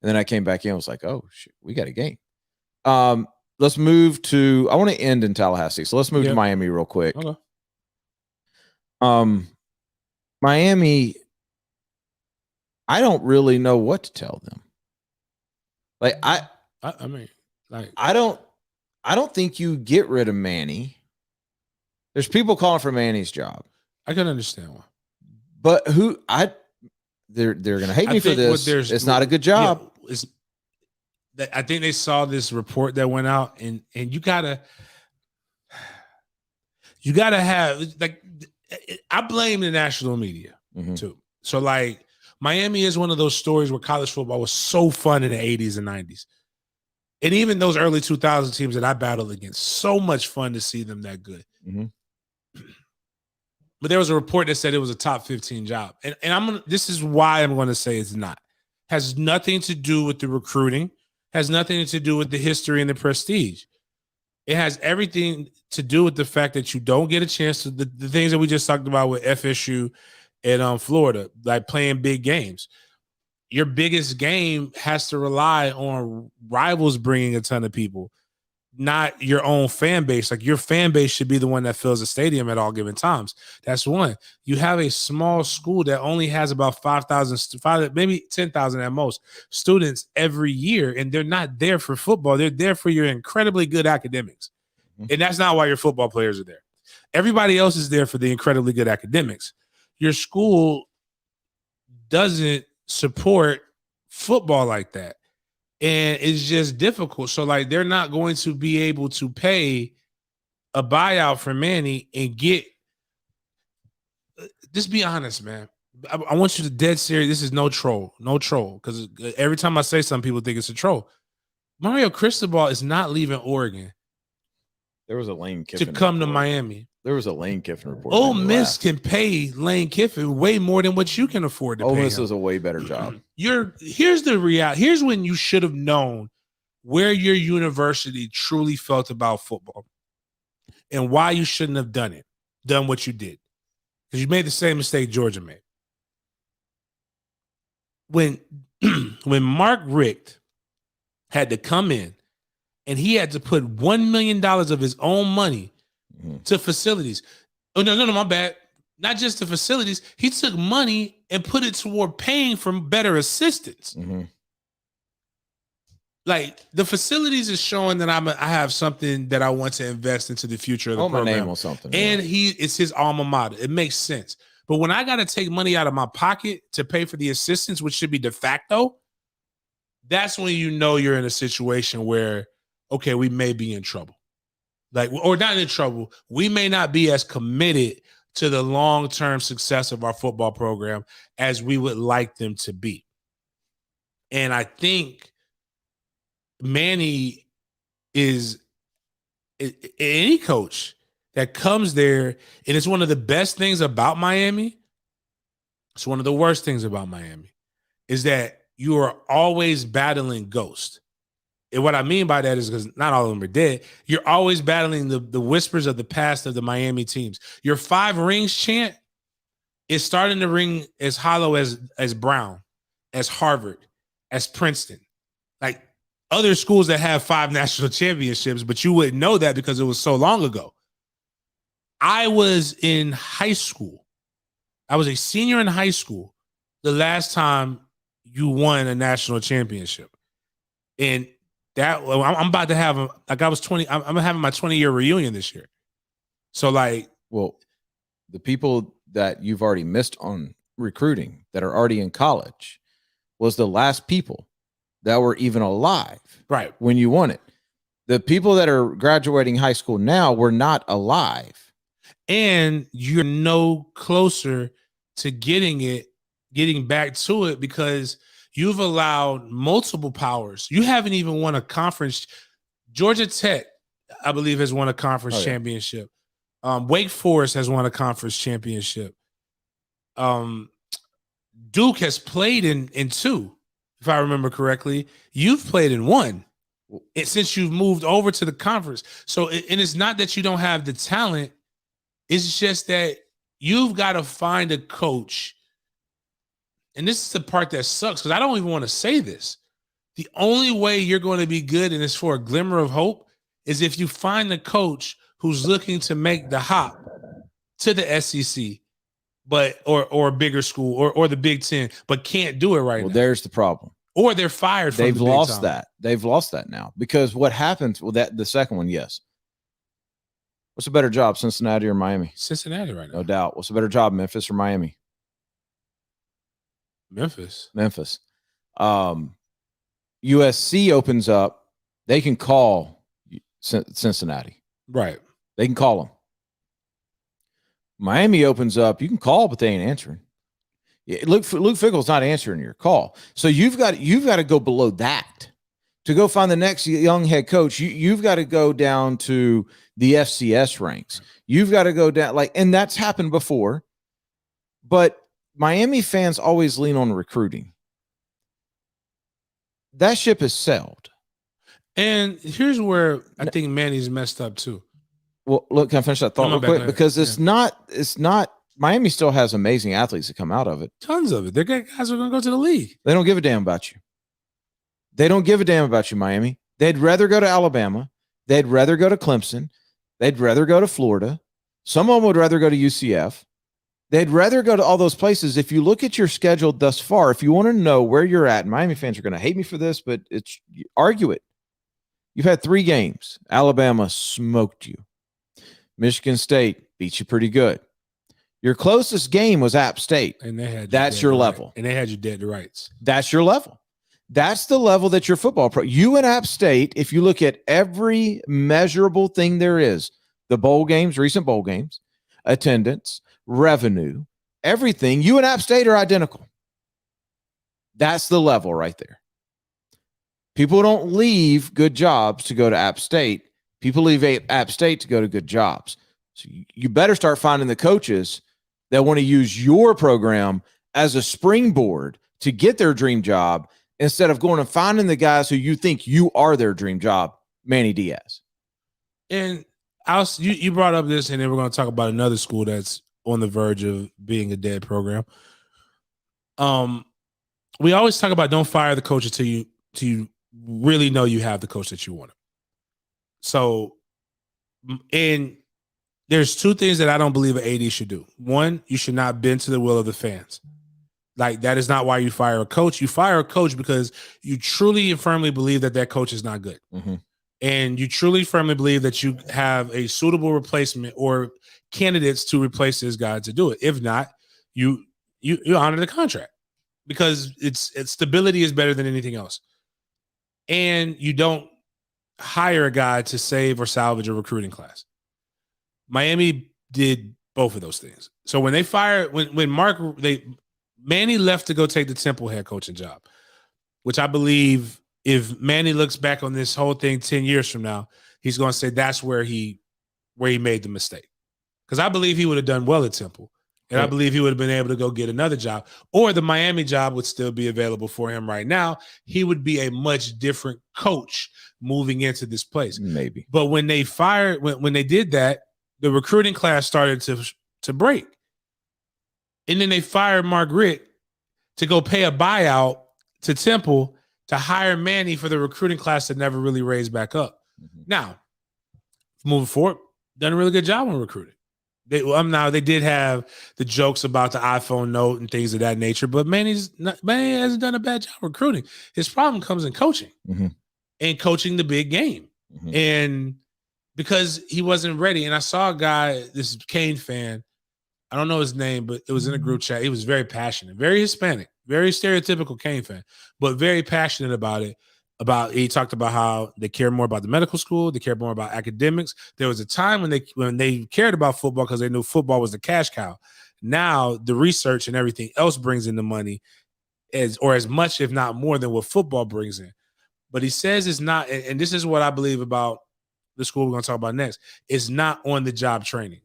And then I came back in and was like, oh shit, we got a game. Let's move to, I want to end in Tallahassee. So let's move to Miami real quick. Okay. Miami, I don't really know what to tell them. Like I mean, like I don't think you get rid of Manny. There's people calling for Manny's job. I can understand why. But they're gonna hate me for this. It's not a good job. Yeah, I think they saw this report that went out, and you gotta have, like, I blame the national media too. So like Miami is one of those stories where college football was so fun in the 80s and 90s. And even those early 2000 teams that I battled against, so much fun to see them that good. But there was a report that said it was a top 15 job. And this is why I'm going to say it's not. Has nothing to do with the recruiting, has nothing to do with the history and the prestige. It has everything to do with the fact that you don't get a chance to, the things that we just talked about with FSU and Florida, like playing big games. Your biggest game has to rely on rivals bringing a ton of people, not your own fan base. Like your fan base should be the one that fills the stadium at all given times. That's one. You have a small school that only has about 5,000, maybe 10,000 at most students every year, and they're not there for football. They're there for your incredibly good academics. And that's not why your football players are there. Everybody else is there for the incredibly good academics. Your school doesn't support football like that. And it's just difficult. So, like, they're not going to be able to pay a buyout for Manny and get – just be honest, man. I want you to dead serious. This is no troll. No troll. Because every time I say something, people think it's a troll. Mario Cristobal is not leaving Oregon. There was a Lane Kiffin to come report. to Miami. There was a Lane Kiffin report. Ole Miss can pay Lane Kiffin way more than what you can afford to pay. Ole Miss him. is a way better job. Here's the reality. Here's when you should have known where your university truly felt about football and why you shouldn't have done what you did. Because you made the same mistake Georgia made. When Mark Richt had to come in and he had to put $1 million of his own money to facilities. Oh, no, my bad. Not just to facilities. He took money and put it toward paying for better assistants. Like, the facilities is showing that I have something that I want to invest into the future of the program. My name or something. And it's his alma mater. It makes sense. But when I got to take money out of my pocket to pay for the assistants, which should be de facto, that's when you know you're in a situation where, okay, we may be in trouble. Like, or not in trouble. We may not be as committed to the long-term success of our football program as we would like them to be. And I think Manny is any coach that comes there, and it's one of the best things about Miami. It's one of the worst things about Miami is that you are always battling ghosts. And what I mean by that is because not all of them are dead. You're always battling the whispers of the past of the Miami teams. Your 5 rings chant is starting to ring as hollow as Brown, as Harvard, as Princeton. Like other schools that have 5 national championships, but you wouldn't know that because it was so long ago. I was in high school. I was a senior in high school the last time you won a national championship. And that I'm about to have, like I was 20, I'm having my 20-year reunion this year. So like, well, the people that you've already missed on recruiting that are already in college was the last people that were even alive. Right. When you won it. The people that are graduating high school now were not alive. And you're no closer to getting back to it because you've allowed multiple powers. You haven't even won a conference Georgia Tech, I believe, has won a conference championship. Wake Forest has won a conference championship. Duke has played in 2, if I remember correctly. You've played in 1 since you've moved over to the conference. So, and it's not that you don't have the talent. It's just that you've got to find a coach. And this is the part that sucks because I don't even want to say this. The only way you're going to be good, and it's for a glimmer of hope, is if you find a coach who's looking to make the hop to the SEC, but or a bigger school or the Big Ten, but can't do it right now. Well, there's the problem. Or they're fired from They've lost that. They've lost that now. Because what happens, well, the second one, yes. What's a better job, Cincinnati or Miami? Cincinnati right now. No doubt. What's a better job, Memphis or Miami? Memphis. USC opens up. They can call Cincinnati. Right. They can call them. Miami opens up. You can call, but they ain't answering. Luke Fickell's not answering your call. So you've got to go below that to go find the next young head coach. You've got to go down to the FCS ranks. You've got to go down and that's happened before. But Miami fans always lean on recruiting. That ship has sailed. And here's where I think Manny's messed up too. Well, look, can I finish that thought real quick? Because it's not Miami still has amazing athletes that come out of it. Tons of it. They're guys who are going to go to the league. They don't give a damn about you. They don't give a damn about you, Miami. They'd rather go to Alabama. They'd rather go to Clemson. They'd rather go to Florida. Some of them would rather go to UCF. They'd rather go to all those places. If you look at your schedule thus far, if you want to know where you're at, and Miami fans are going to hate me for this, but argue it. You've had 3 games. Alabama smoked you. Michigan State beat you pretty good. Your closest game was App State. And they had that's your level. And they had you dead to rights. That's your level. That's the level that your football pro. You and App State, if you look at every measurable thing there is, the bowl games, recent bowl games, attendance, revenue, everything, you and App State are identical. That's the level right there. People don't leave good jobs to go to App State. People leave App State to go to good jobs. So you better start finding the coaches that want to use your program as a springboard to get their dream job instead of going and finding the guys who you think you are their dream job, Manny Diaz. And you brought up this, and then we're going to talk about another school that's on the verge of being a dead program. We always talk about don't fire the coach until you really know you have the coach that you want. So, and there's 2 things that I don't believe an AD should do. 1, you should not bend to the will of the fans. Like, that is not why you fire a coach. You fire a coach because you truly and firmly believe that coach is not good. Mm-hmm. And you truly firmly believe that you have a suitable replacement or candidates to replace this guy to do it. If not, you honor the contract because it's stability is better than anything else. And you don't hire a guy to save or salvage a recruiting class. Miami did both of those things. So when they fired, Manny left to go take the Temple head coaching job, which I believe if Manny looks back on this whole thing 10 years from now, he's going to say that's where he made the mistake. Because I believe he would have done well at Temple. And I believe he would have been able to go get another job, or the Miami job would still be available for him right now. He would be a much different coach moving into this place. Maybe. But when they fired, when they did that, the recruiting class started to break. And then they fired Mark Richt to go pay a buyout to Temple to hire Manny for the recruiting class that never really raised back up. Mm-hmm. Now, moving forward, done a really good job on recruiting. They did have the jokes about the iPhone note and things of that nature, but Manny hasn't done a bad job recruiting. His problem comes in coaching and coaching the big game. Mm-hmm. And because he wasn't ready. And I saw a guy, this Kane fan, I don't know his name, but it was in a group chat. He was very passionate, very Hispanic, very stereotypical Kane fan, but very passionate about it. He talked about how they care more about the medical school. They care more about academics. There was a time when they cared about football because they knew football was the cash cow. Now the research and everything else brings in the money as much, if not more than what football brings in. But he says it's not, and this is what I believe about the school we're going to talk about next. It's not on the job training.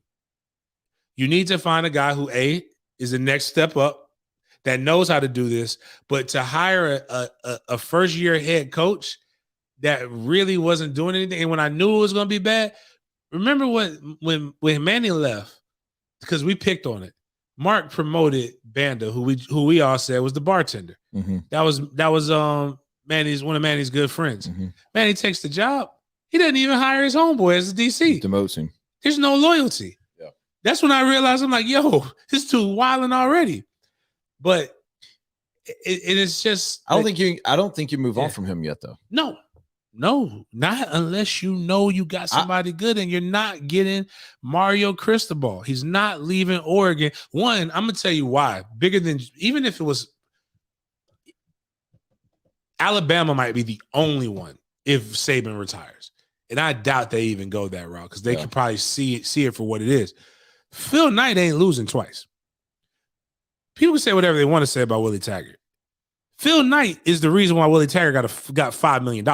You need to find a guy who is the next step up, that knows how to do this. But to hire a first year head coach that really wasn't doing anything, and when I knew it was going to be bad, remember when Manny left, because we picked on it. Mark promoted Banda, who we all said was the bartender. Mm-hmm. That was Manny's, one of Manny's good friends. Mm-hmm. Manny takes the job. He doesn't even hire his homeboy as a DC. Demotes him. There's no loyalty. Yeah. That's when I realized, I'm like, yo, this dude wilding already. But it is just. I don't think you move on from him yet, though. No, not unless you know you got somebody good, and you're not getting Mario Cristobal. He's not leaving Oregon. One, I'm gonna tell you why. Bigger than, even if it was Alabama, might be the only one if Saban retires, and I doubt they even go that route because they can probably see it for what it is. Phil Knight ain't losing twice. People can say whatever they want to say about Willie Taggart. Phil Knight is the reason why Willie Taggart got $5 million.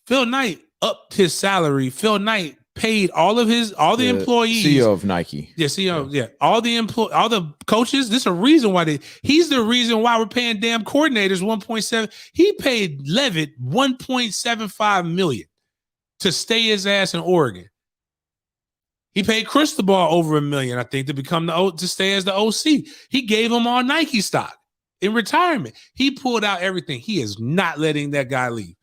Phil Knight upped his salary. Phil Knight paid all the employees. CEO of Nike. Yeah, CEO. Yeah. All the coaches. This is a reason why he's the reason why we're paying damn coordinators 1.7. He paid Levitt 1.75 million to stay his ass in Oregon. He paid Cristobal over $1 million, I think, to stay as the OC. He gave him all Nike stock in retirement. He pulled out everything. He is not letting that guy leave.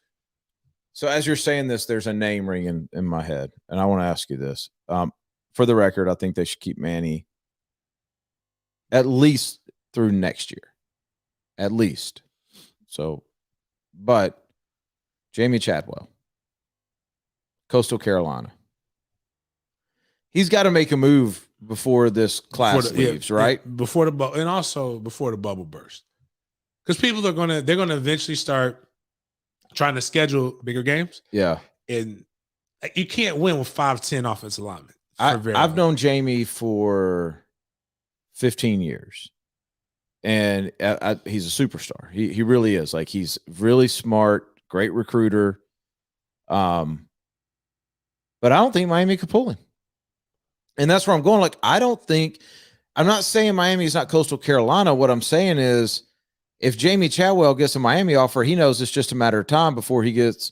So as you're saying this, there's a name ringing in my head, and I want to ask you this. For the record, I think they should keep Manny at least through next year. At least. So, but Jamie Chadwell, Coastal Carolina. He's got to make a move before this class leaves, right? Before the bubble burst. Because they're gonna eventually start trying to schedule bigger games. Yeah. And you can't win with 5'10" offensive linemen. I've known Jamie for 15 years. And he's a superstar. He really is. Like, he's really smart, great recruiter. But I don't think Miami could pull him. And that's where I'm going. Like, I'm not saying Miami is not Coastal Carolina. What I'm saying is, if Jamie Chadwell gets a Miami offer, he knows it's just a matter of time before he gets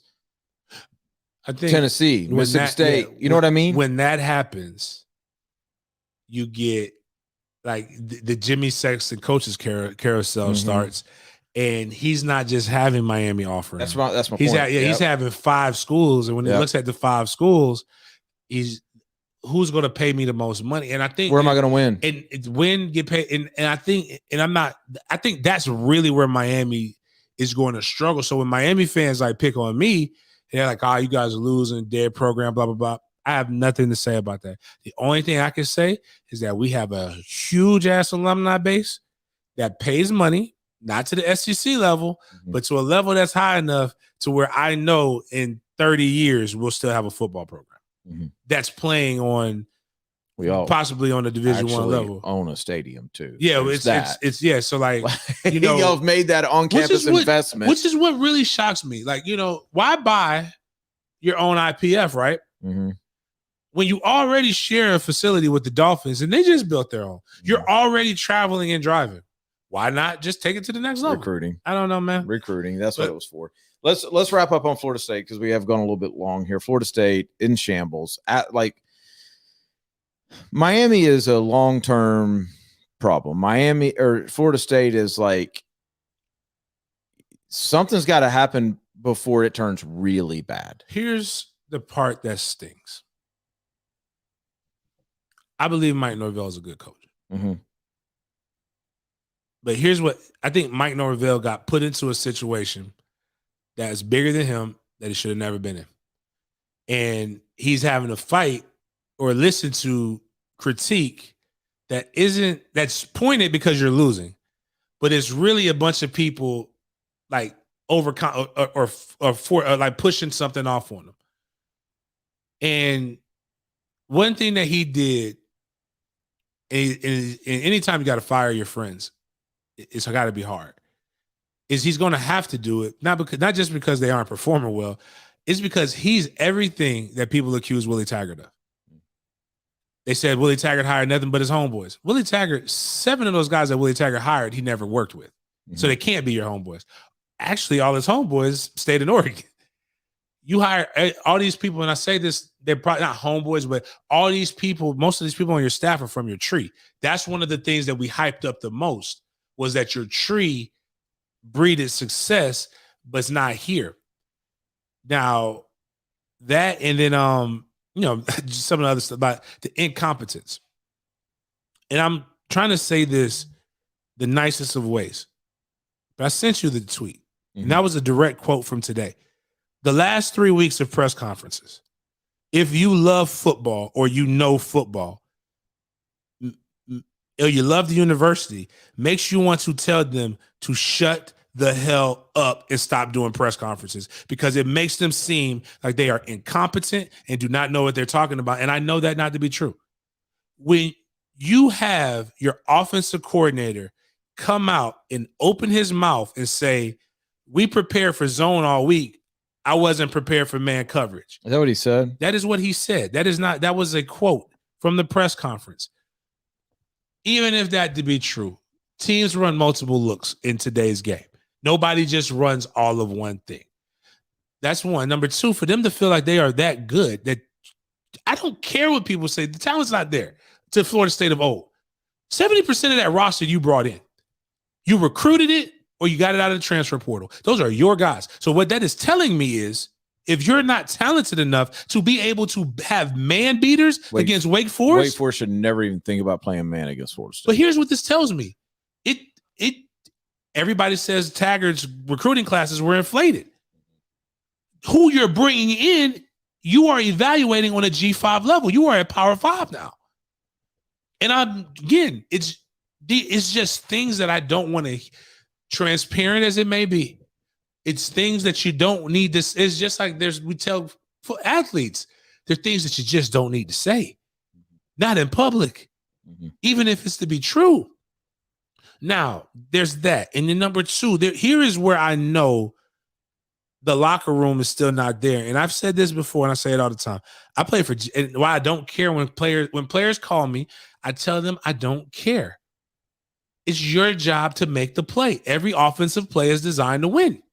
Tennessee, Mississippi State. You know what I mean? When that happens, you get like the Jimmy Sexton coaches carousel starts, and he's not just having Miami offering. That's my point. He's having 5 schools, and when he looks at the 5 schools, who's going to pay me the most money? And I think, where am I going to win? And win, get paid. And I think that's really where Miami is going to struggle. So when Miami fans like pick on me, they're like, "Oh, you guys are losing, dead program, blah, blah, blah." I have nothing to say about that. The only thing I can say is that we have a huge ass alumni base that pays money, not to the SEC level, but to a level that's high enough to where I know in 30 years we'll still have a football program. That's playing on, possibly on the Division I level. Own a stadium too. Yeah, it's so like, you know, y'all have made that on campus investment, which is what really shocks me. Like, you know, why buy your own IPF, right? When you already share a facility with the Dolphins and they just built their own, you're already traveling and driving. Why not just take it to the next level? Recruiting. I don't know, man. Recruiting. That's what it was for. Let's wrap up on Florida State because we have gone a little bit long here. Florida State in shambles. Miami is a long-term problem. Florida State is like, something's got to happen before it turns really bad. Here's the part that stings. I believe Mike Norvell is a good coach. But here's what I think: Mike Norvell got put into a situation that is bigger than him that he should have never been in. And he's having to fight or listen to critique that's pointed because you're losing, but it's really a bunch of people like overcome or like pushing something off on him. And one thing that he did, and anytime you got to fire your friends, it's got to be hard. is he's going to have to do it, not just because they aren't performing well, it's because he's everything that people accuse Willie Taggart of. They said Willie Taggart hired nothing but his homeboys. Willie Taggart, 7 of those guys that Willie Taggart hired, he never worked with. So they can't be your homeboys. Actually, all his homeboys stayed in Oregon. You hire all these people, and I say this, they're probably not homeboys, but all these people, most of these people on your staff are from your tree. That's one of the things that we hyped up the most, was that your tree breeded success, but it's not here. Now, that, and then just some of the other stuff about the incompetence. And I'm trying to say this the nicest of ways. But I sent you the tweet. And that was a direct quote from today. The last 3 weeks of press conferences, if you love football or you know football, or you love the university, makes you want to tell them to shut the hell up and stop doing press conferences, because it makes them seem like they are incompetent and do not know what they're talking about. And I know that not to be true. When you have your offensive coordinator come out and open his mouth and say, we prepared for zone all week, I wasn't prepared for man coverage. Is that what he said? That is what he said. That was a quote from the press conference. Even if that to be true, teams run multiple looks in today's game. Nobody just runs all of one thing. That's one. Number two, for them to feel like they are that good, that I don't care what people say, the talent's not there to Florida State of old. 70% of that roster you brought in. You recruited it, or you got it out of the transfer portal. Those are your guys. So what that is telling me is, if you're not talented enough to be able to have man beaters against Wake Forest. Wake Forest should never even think about playing man against Florida State. But here's what this tells me. Everybody says Taggart's recruiting classes were inflated. Who you're bringing in, you are evaluating on a G5 level. You are at Power 5 now. And it's just things that I don't want to, transparent as it may be. It's things that you don't need to. It's just like we tell for athletes, there are things that you just don't need to say, not in public, even if it's to be true. Now, there's that. And then number two, here is where I know the locker room is still not there. And I've said this before, and I say it all the time. I play for, and why I don't care when players call me, I tell them I don't care. It's your job to make the play. Every offensive play is designed to win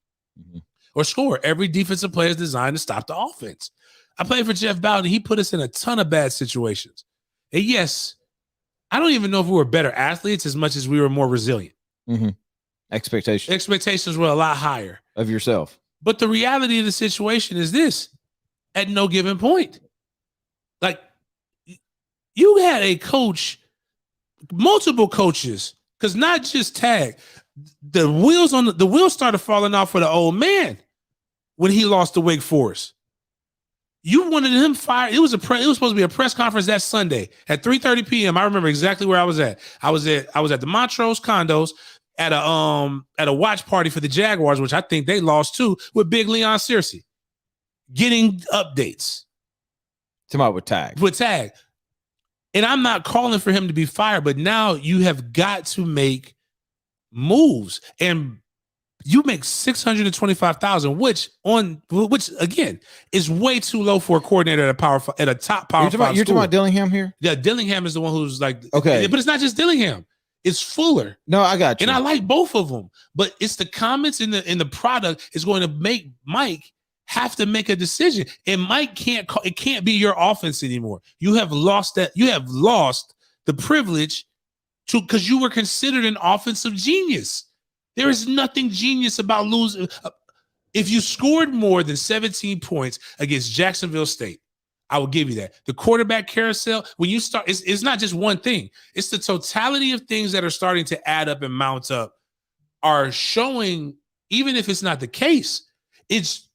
or score. Every defensive play is designed to stop the offense. I played for Jeff Bowden. He put us in a ton of bad situations. And yes, I don't even know if we were better athletes as much as we were more resilient. Expectations were a lot higher. Of yourself. But the reality of the situation is this. At no given point, like, you had a coach, multiple coaches, because not just Tag, the wheels started falling off for the old man when he lost to Wake Forest. You wanted him fired. It was supposed to be a press conference that Sunday at 3:30 p.m. I remember exactly where I was at. I was at the Montrose condos at a watch party for the Jaguars, which I think they lost too, with Big Leon Searcy, getting updates. Talking about with Tag. And I'm not calling for him to be fired, but now you have got to make moves. And you make $625,000, which again is way too low for a coordinator at a top Power 5 You're talking about Dillingham here? Yeah, Dillingham is the one who's like, okay, but it's not just Dillingham. It's Fuller. No, I got you. And I like both of them, but it's the comments in the product is going to make Mike have to make a decision. And Mike it can't be your offense anymore. You have lost that. You have lost the privilege because you were considered an offensive genius. There is nothing genius about losing. If you scored more than 17 points against Jacksonville State, I will give you that. The quarterback carousel, when you start, it's not just one thing. It's the totality of things that are starting to add up and mount up are showing, even if it's not the case, it's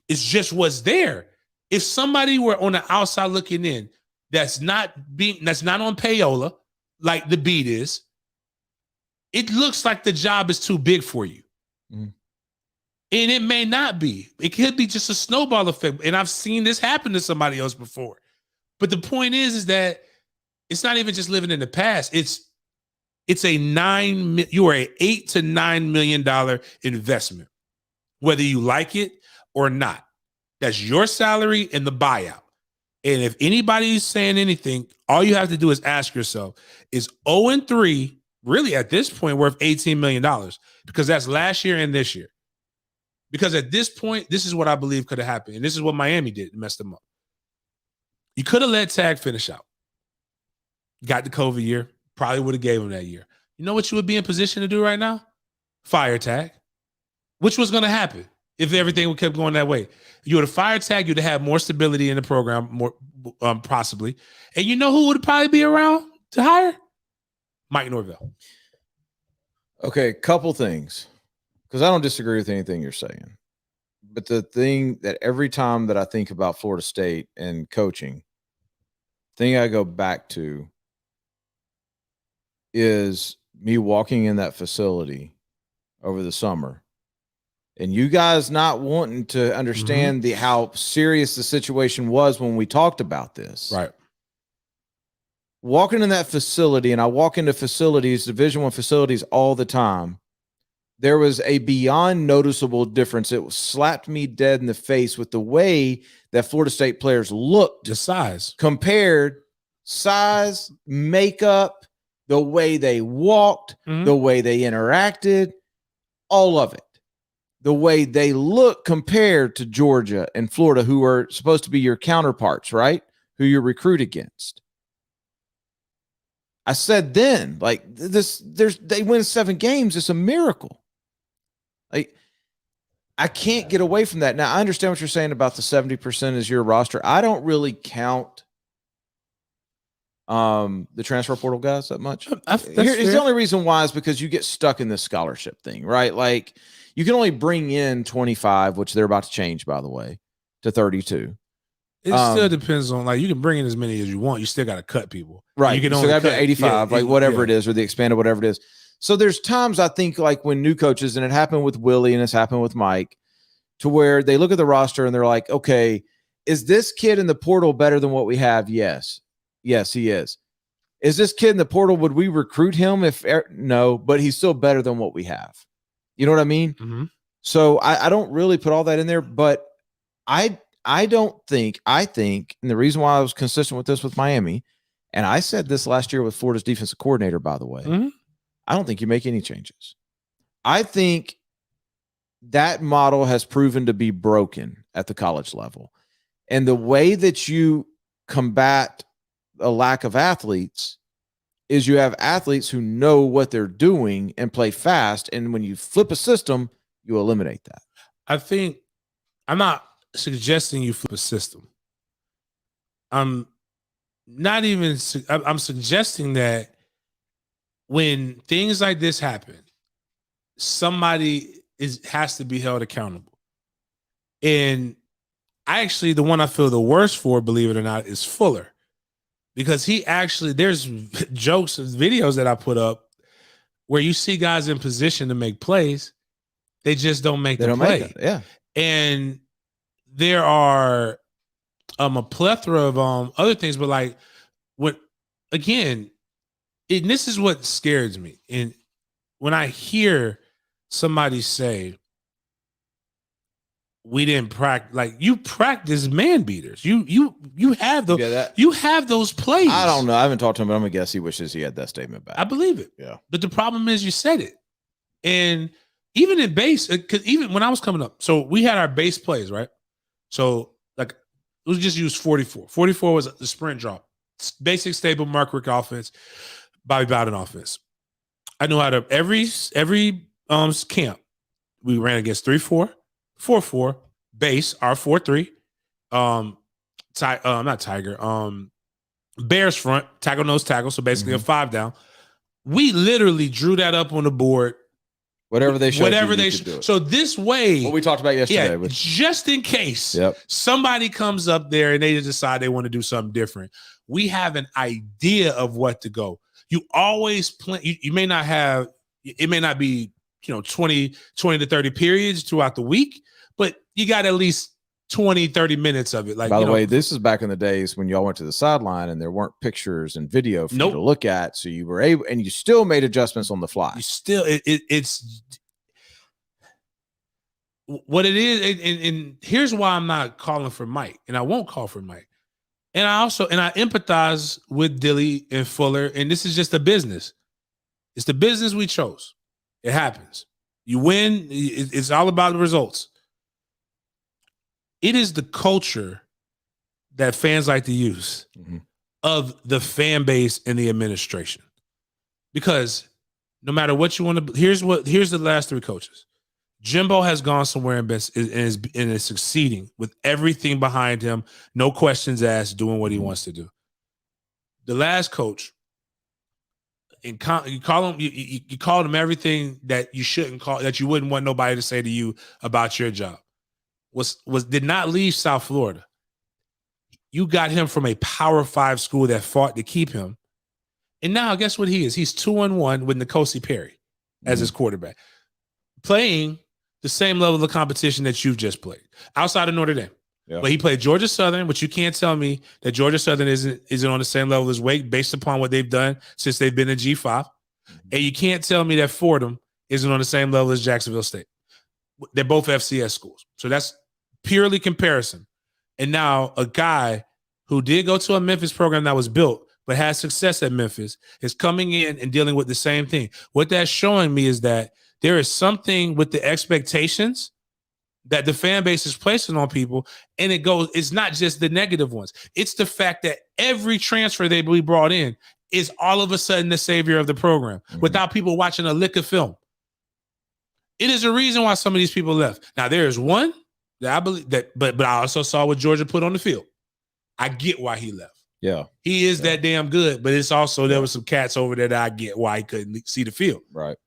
just what's there. If somebody were on the outside looking in, that's not on payola like the beat is, it looks like the job is too big for you. And it may not be. It could be just a snowball effect. And I've seen this happen to somebody else before. But the point is that it's not even just living in the past. It's It's you are a $8 to $9 million investment, whether you like it or not. That's your salary and the buyout. And if anybody's saying anything, all you have to do is ask yourself, is 0-3 really at this point worth $18 million? Because that's last year and this year. Because at this point, this is what I believe could have happened. And this is what Miami did, messed them up. You could have let Tag finish out. Got the COVID year. Probably would have gave him that year. You know what you would be in position to do right now? Fire Tag. Which was going to happen if everything kept going that way. You would have fired Tag. You'd have more stability in the program, more possibly. And you know who would probably be around to hire? Mike Norvell. Okay, couple things. Because I don't disagree with anything you're saying. But the thing that every time that I think about Florida State and coaching, thing I go back to is me walking in that facility over the summer and you guys not wanting to understand how serious the situation was when we talked about this. Right. Walking in that facility, and I walk into facilities, Division I facilities all the time, there was a beyond noticeable difference. It slapped me dead in the face with the way that Florida State players looked. The size. Compared size, makeup, the way they walked, the way they interacted, all of it. The way they look compared to Georgia and Florida, who are supposed to be your counterparts, right? Who you recruit against. I said then, like they win 7 games. It's a miracle. Like, I can't get away from that. Now, I understand what you're saying about the 70% is your roster. I don't really count the transfer portal guys that much. It's the only reason why is because you get stuck in this scholarship thing, right? Like, you can only bring in 25, which they're about to change, by the way, to 32. It still depends on, like, you can bring in as many as you want. You still got to cut people. Right. You can only cut 85, whatever it is, or the expanded, whatever it is. So there's times I think, like, when new coaches, and it happened with Willie and it's happened with Mike, to where they look at the roster and they're like, okay, is this kid in the portal better than what we have? Yes. Yes, he is. Is this kid in the portal, would we recruit him? No, but he's still better than what we have. You know what I mean? Mm-hmm. So I don't really put all that in there, but I think, and the reason why I was consistent with this with Miami, and I said this last year with Florida's defensive coordinator, by the way, I don't think you make any changes. I think that model has proven to be broken at the college level. And the way that you combat a lack of athletes is you have athletes who know what they're doing and play fast. And when you flip a system, you eliminate that. I think I'm not suggesting you flip a system. I'm suggesting that when things like this happen, somebody has to be held accountable. And the one I feel the worst for, believe it or not, is Fuller. Because there's jokes and videos that I put up where you see guys in position to make plays. They just don't make the play. Yeah. And there are a plethora of other things, but like this is what scares me. And when I hear somebody say, we didn't practice, like, you practice man beaters. You have those. You have those plays. I don't know. I haven't talked to him, but I'm gonna guess he wishes he had that statement back. I believe it. Yeah. But the problem is you said it, and even in base, because even when I was coming up, so we had our base plays, right? So, like, we just use 44. 44 was the sprint drop, basic stable Mark Rick offense, Bobby Bowden offense. I know how to every camp we ran against 3-4. 4-4 base, our 4-3. Not Tiger. Bears front, tackle, nose tackle. So basically a 5 down. We literally drew that up on the board. Whatever they showed. So this way, what we talked about yesterday. Just in case somebody comes up there and they just decide they want to do something different, we have an idea of what to go. You always plan. You may not have. It may not be 20 to 30 periods throughout the week, but you got at least 20, 30 minutes of it. Like, by the way, this is back in the days when y'all went to the sideline and there weren't pictures and video for you to look at. So you were able, and you still made adjustments on the fly. You still, it's what it is. And here's why I'm not calling for Mike, and I won't call for Mike. And I empathize with Dilly and Fuller. And this is just a business. It's the business we chose. It happens. You win. It's all about the results. It is the culture that fans like to use of the fan base and the administration. Because no matter what you want to, here's the last three coaches. Jimbo has gone somewhere and is succeeding with everything behind him. No questions asked, doing what he wants to do. The last coach, you called him everything that you shouldn't call, that you wouldn't want nobody to say to you about your job. Did not leave South Florida. You got him from a Power 5 school that fought to keep him. And now guess what he is? He's 2-1 with N'Kosi Perry as his quarterback, playing the same level of competition that you've just played outside of Notre Dame. Yeah. But he played Georgia Southern, which you can't tell me that Georgia Southern isn't on the same level as Wake based upon what they've done since they've been in G5. And you can't tell me that Fordham isn't on the same level as Jacksonville State. They're both FCS schools. So that's purely comparison. And now a guy who did go to a Memphis program that was built but had success at Memphis is coming in and dealing with the same thing. What that's showing me is that there is something with the expectations that the fan base is placing on people, and it's not just the negative ones. It's the fact that every transfer that we brought in is all of a sudden the savior of the program without people watching a lick of film. It is a reason why some of these people left. Now, there is one that I believe that, but I also saw what Georgia put on the field. I get why he left. Yeah. He is that damn good, but it's also there was some cats over there that I get why he couldn't see the field. Right.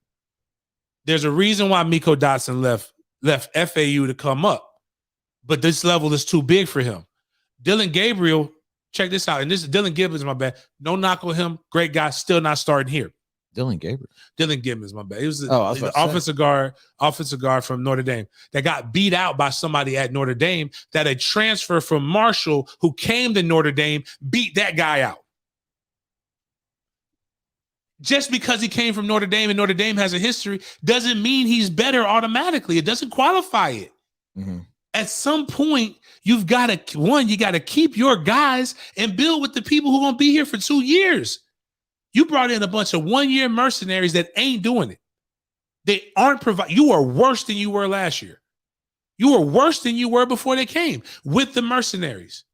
There's a reason why Miko Dotson left FAU to come up, but this level is too big for him. Dylan Gabriel, check this out, and this is Dylan Gibbons, my bad. No knock on him, great guy, still not starting here. Dylan Gibbons, my bad. He was the offensive guard from Notre Dame that got beat out by somebody at Notre Dame that a transfer from Marshall who came to Notre Dame beat that guy out. Just because he came from Notre Dame and Notre Dame has a history doesn't mean he's better automatically. It doesn't qualify it. At some point, you got to keep your guys and build with the people who are going to be here for 2 years. You brought in a bunch of one-year mercenaries that ain't doing it. They aren't providing. You are worse than you were last year. You were worse than you were before they came with the mercenaries.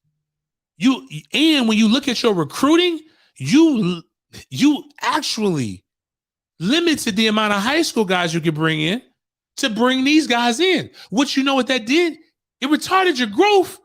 And when you look at your recruiting, you actually limited the amount of high school guys you could bring in to bring these guys in. What what that did? It retarded your growth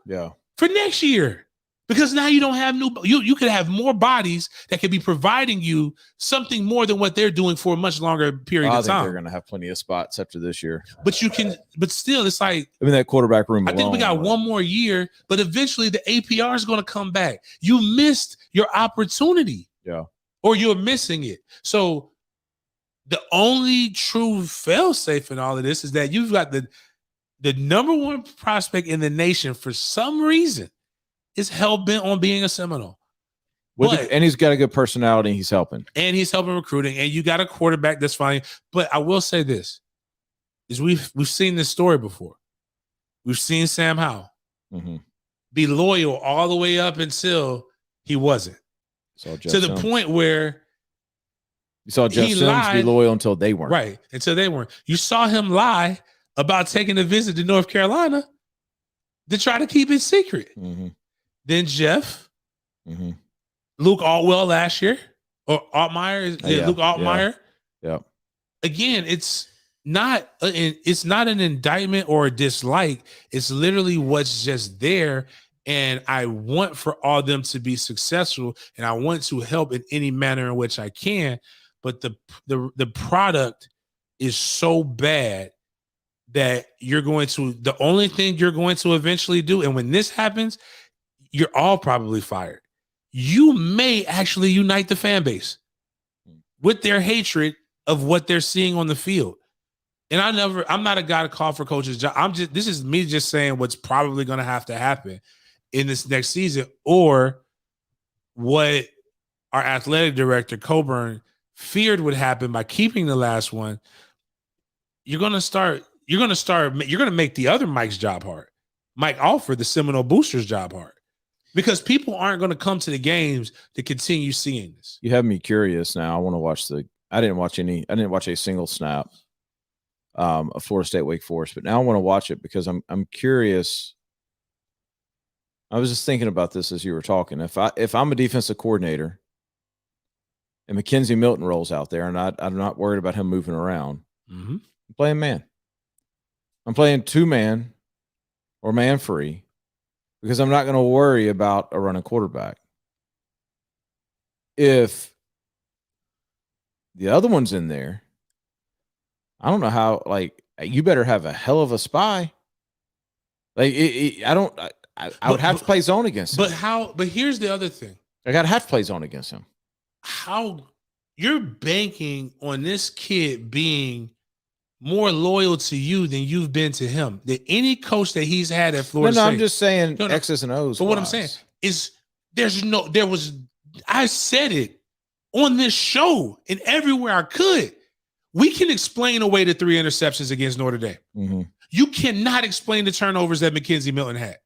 for next year. Because now you don't have you could have more bodies that could be providing you something more than what they're doing for a much longer period of time. I think they're going to have plenty of spots after this year. But still, it's like, I mean, that quarterback room alone, I think we got one more year, but eventually the APR is going to come back. You missed your opportunity. Yeah. Or you're missing it. So the only true fail-safe in all of this is that you've got the number one prospect in the nation for some reason is hell-bent on being a Seminole. And he's got a good personality. He's helping. And he's helping recruiting. And you got a quarterback that's fine. But I will say this, is we've seen this story before. We've seen Sam Howell be loyal all the way up until he wasn't. To the point where you saw Jeff Sims be loyal until they weren't. Right, until they weren't. You saw him lie about taking a visit to North Carolina to try to keep it secret. Then Jeff, Luke Altwell last year, or Altmaier, Luke Altmaier. Yeah. Again, it's not an indictment or a dislike. It's literally what's just there. And I want for all them to be successful, and I want to help in any manner in which I can. But the product is so bad that the only thing you're going to eventually do, and when this happens, you're all probably fired. You may actually unite the fan base with their hatred of what they're seeing on the field. And I'm not a guy to call for coaches' job. This is me just saying what's probably going to have to happen in this next season, or what our athletic director Coburn feared would happen by keeping the last one. You're going to make the other Mike's job hard. Mike Alford, the Seminole Boosters, job hard, because people aren't going to come to the games to continue seeing this. You have me curious now. I want to watch I didn't watch a single snap of Florida State Wake Forest, but now I want to watch it because I'm curious. I was just thinking about this as you were talking. If I'm a defensive coordinator and Mackenzie Milton rolls out there, and I'm not worried about him moving around, I'm playing man. I'm playing 2-man or man free because I'm not going to worry about a running quarterback. If the other one's in there, I don't know how. Like, you better have a hell of a spy. Like, I would have to play zone against him. But here's the other thing. I got to have to play zone against him. How you're banking on this kid being more loyal to you than you've been to him, than any coach that he's had at Florida State. I'm just saying X's and O's. But what I'm saying is I said it on this show and everywhere I could. We can explain away the 3 interceptions against Notre Dame. Mm-hmm. You cannot explain the turnovers that Mackenzie Milton had.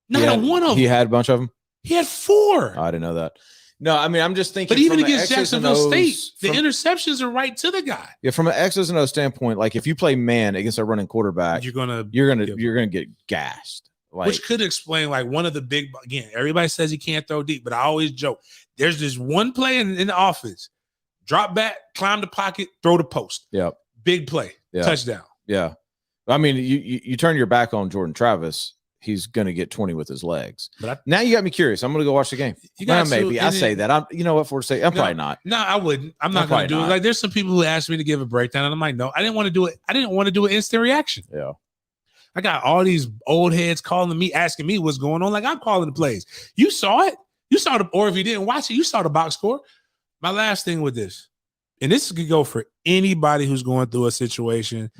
Not one of them. He had a bunch of them? He had 4. Oh, I didn't know that. No, I mean, I'm just thinking. But even against Jacksonville State, the interceptions are right to the guy. Yeah, from an X's and O standpoint, like if you play man against a running quarterback, you're gonna get gassed. Like, which could explain like one of the big. Again, everybody says he can't throw deep, but I always joke. There's this one play in the offense: drop back, climb the pocket, throw the post. Yeah, big play, touchdown. Yeah, I mean, you turn your back on Jordan Travis, he's going to get 20 with his legs. But now you got me curious. I'm going to go watch the game. Maybe I say that. You know what, Florida State? Probably not. No, I wouldn't. I'm not going to do it. Like, there's some people who asked me to give a breakdown, and I'm like, no, I didn't want to do it. I didn't want to do an instant reaction. Yeah. I got all these old heads calling me, asking me what's going on. Like, I'm calling the plays. You saw it. You saw or if you didn't watch it, you saw the box score. My last thing with this, and this could go for anybody who's going through a situation,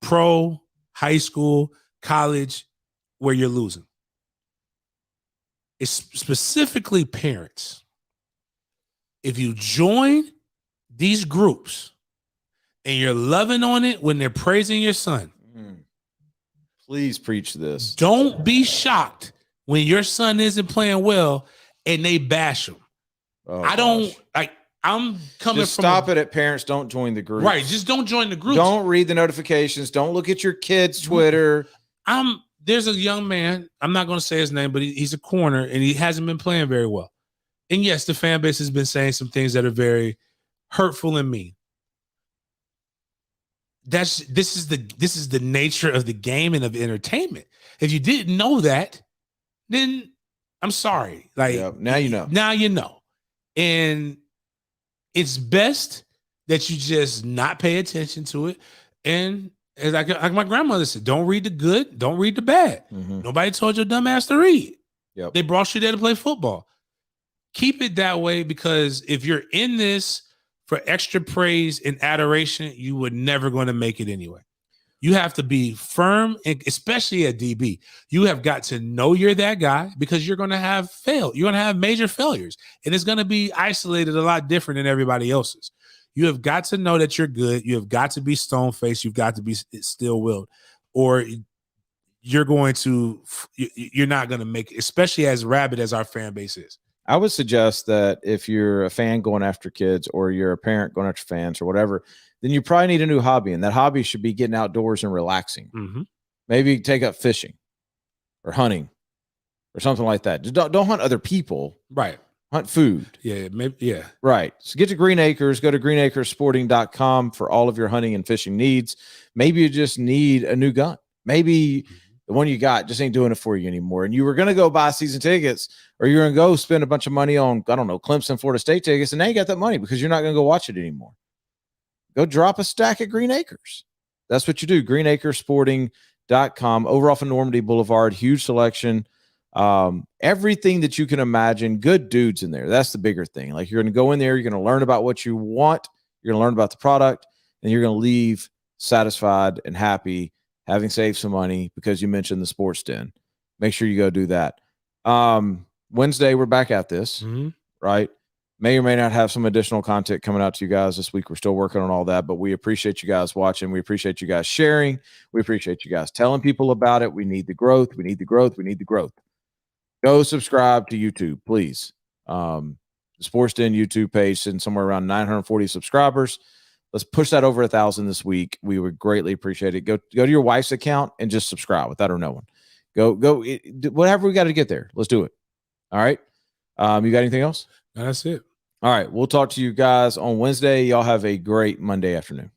pro, high school, college, where you're losing. It's specifically parents. If you join these groups and you're loving on it when they're praising your son, please preach this. Don't be shocked when your son isn't playing well and they bash him. Oh, I'm coming just from stop it at parents. Don't join the group. Right. Just don't join the group. Don't read the notifications. Don't look at your kids' Twitter. There's a young man, I'm not going to say his name, but he's a corner and he hasn't been playing very well. And yes, the fan base has been saying some things that are very hurtful and mean. This is the nature of the game and of entertainment. If you didn't know that, then I'm sorry. Like, now you know. Now you know. And it's best that you just not pay attention to it. And as like my grandmother said, don't read the good, don't read the bad. Nobody told your dumb ass to read. Yep. They brought you there to play football. Keep it that way, because if you're in this for extra praise and adoration, you were never going to make it anyway. You have to be firm, and especially at DB. You have got to know you're that guy, because you're going to have failed. You're going to have major failures, and it's going to be isolated a lot different than everybody else's. You have got to know that you're good. You have got to be stone-faced. You've got to be still-willed, or you're not going to make it, especially as rabid as our fan base is. I would suggest that if you're a fan going after kids, or you're a parent going after fans, or whatever, then you probably need a new hobby, and that hobby should be getting outdoors and relaxing. Maybe take up fishing or hunting or something like that. Just don't hunt other people. Right. Hunt food. Yeah, maybe. Yeah. Right. So get to Green Acres. Go to greenacresporting.com for all of your hunting and fishing needs. Maybe you just need a new gun. Maybe the one you got just ain't doing it for you anymore. And you were going to go buy season tickets, or you're going to go spend a bunch of money on, I don't know, Clemson, Florida State tickets, and now you got that money because you're not going to go watch it anymore. Go drop a stack at Green Acres. That's what you do. greenacresporting.com, over off of Normandy Boulevard. Huge selection. Everything that you can imagine. Good dudes in there. That's the bigger thing. Like, you're going to go in there, you're going to learn about what you want, you're going to learn about the product, and you're going to leave satisfied and happy, having saved some money because you mentioned the sports den, make sure you go do that. Wednesday, we're back at this, right? May or may not have some additional content coming out to you guys this week. We're still working on all that, but we appreciate you guys watching. We appreciate you guys sharing. We appreciate you guys telling people about it. We need the growth. We need the growth. We need the growth. Go subscribe to YouTube, please. The Sports Den YouTube page sitting somewhere around 940 subscribers. Let's push that over 1,000 this week. We would greatly appreciate it. Go to your wife's account and just subscribe without her knowing. Go, whatever we got to get there. Let's do it. All right. You got anything else? That's it. All right. We'll talk to you guys on Wednesday. Y'all have a great Monday afternoon.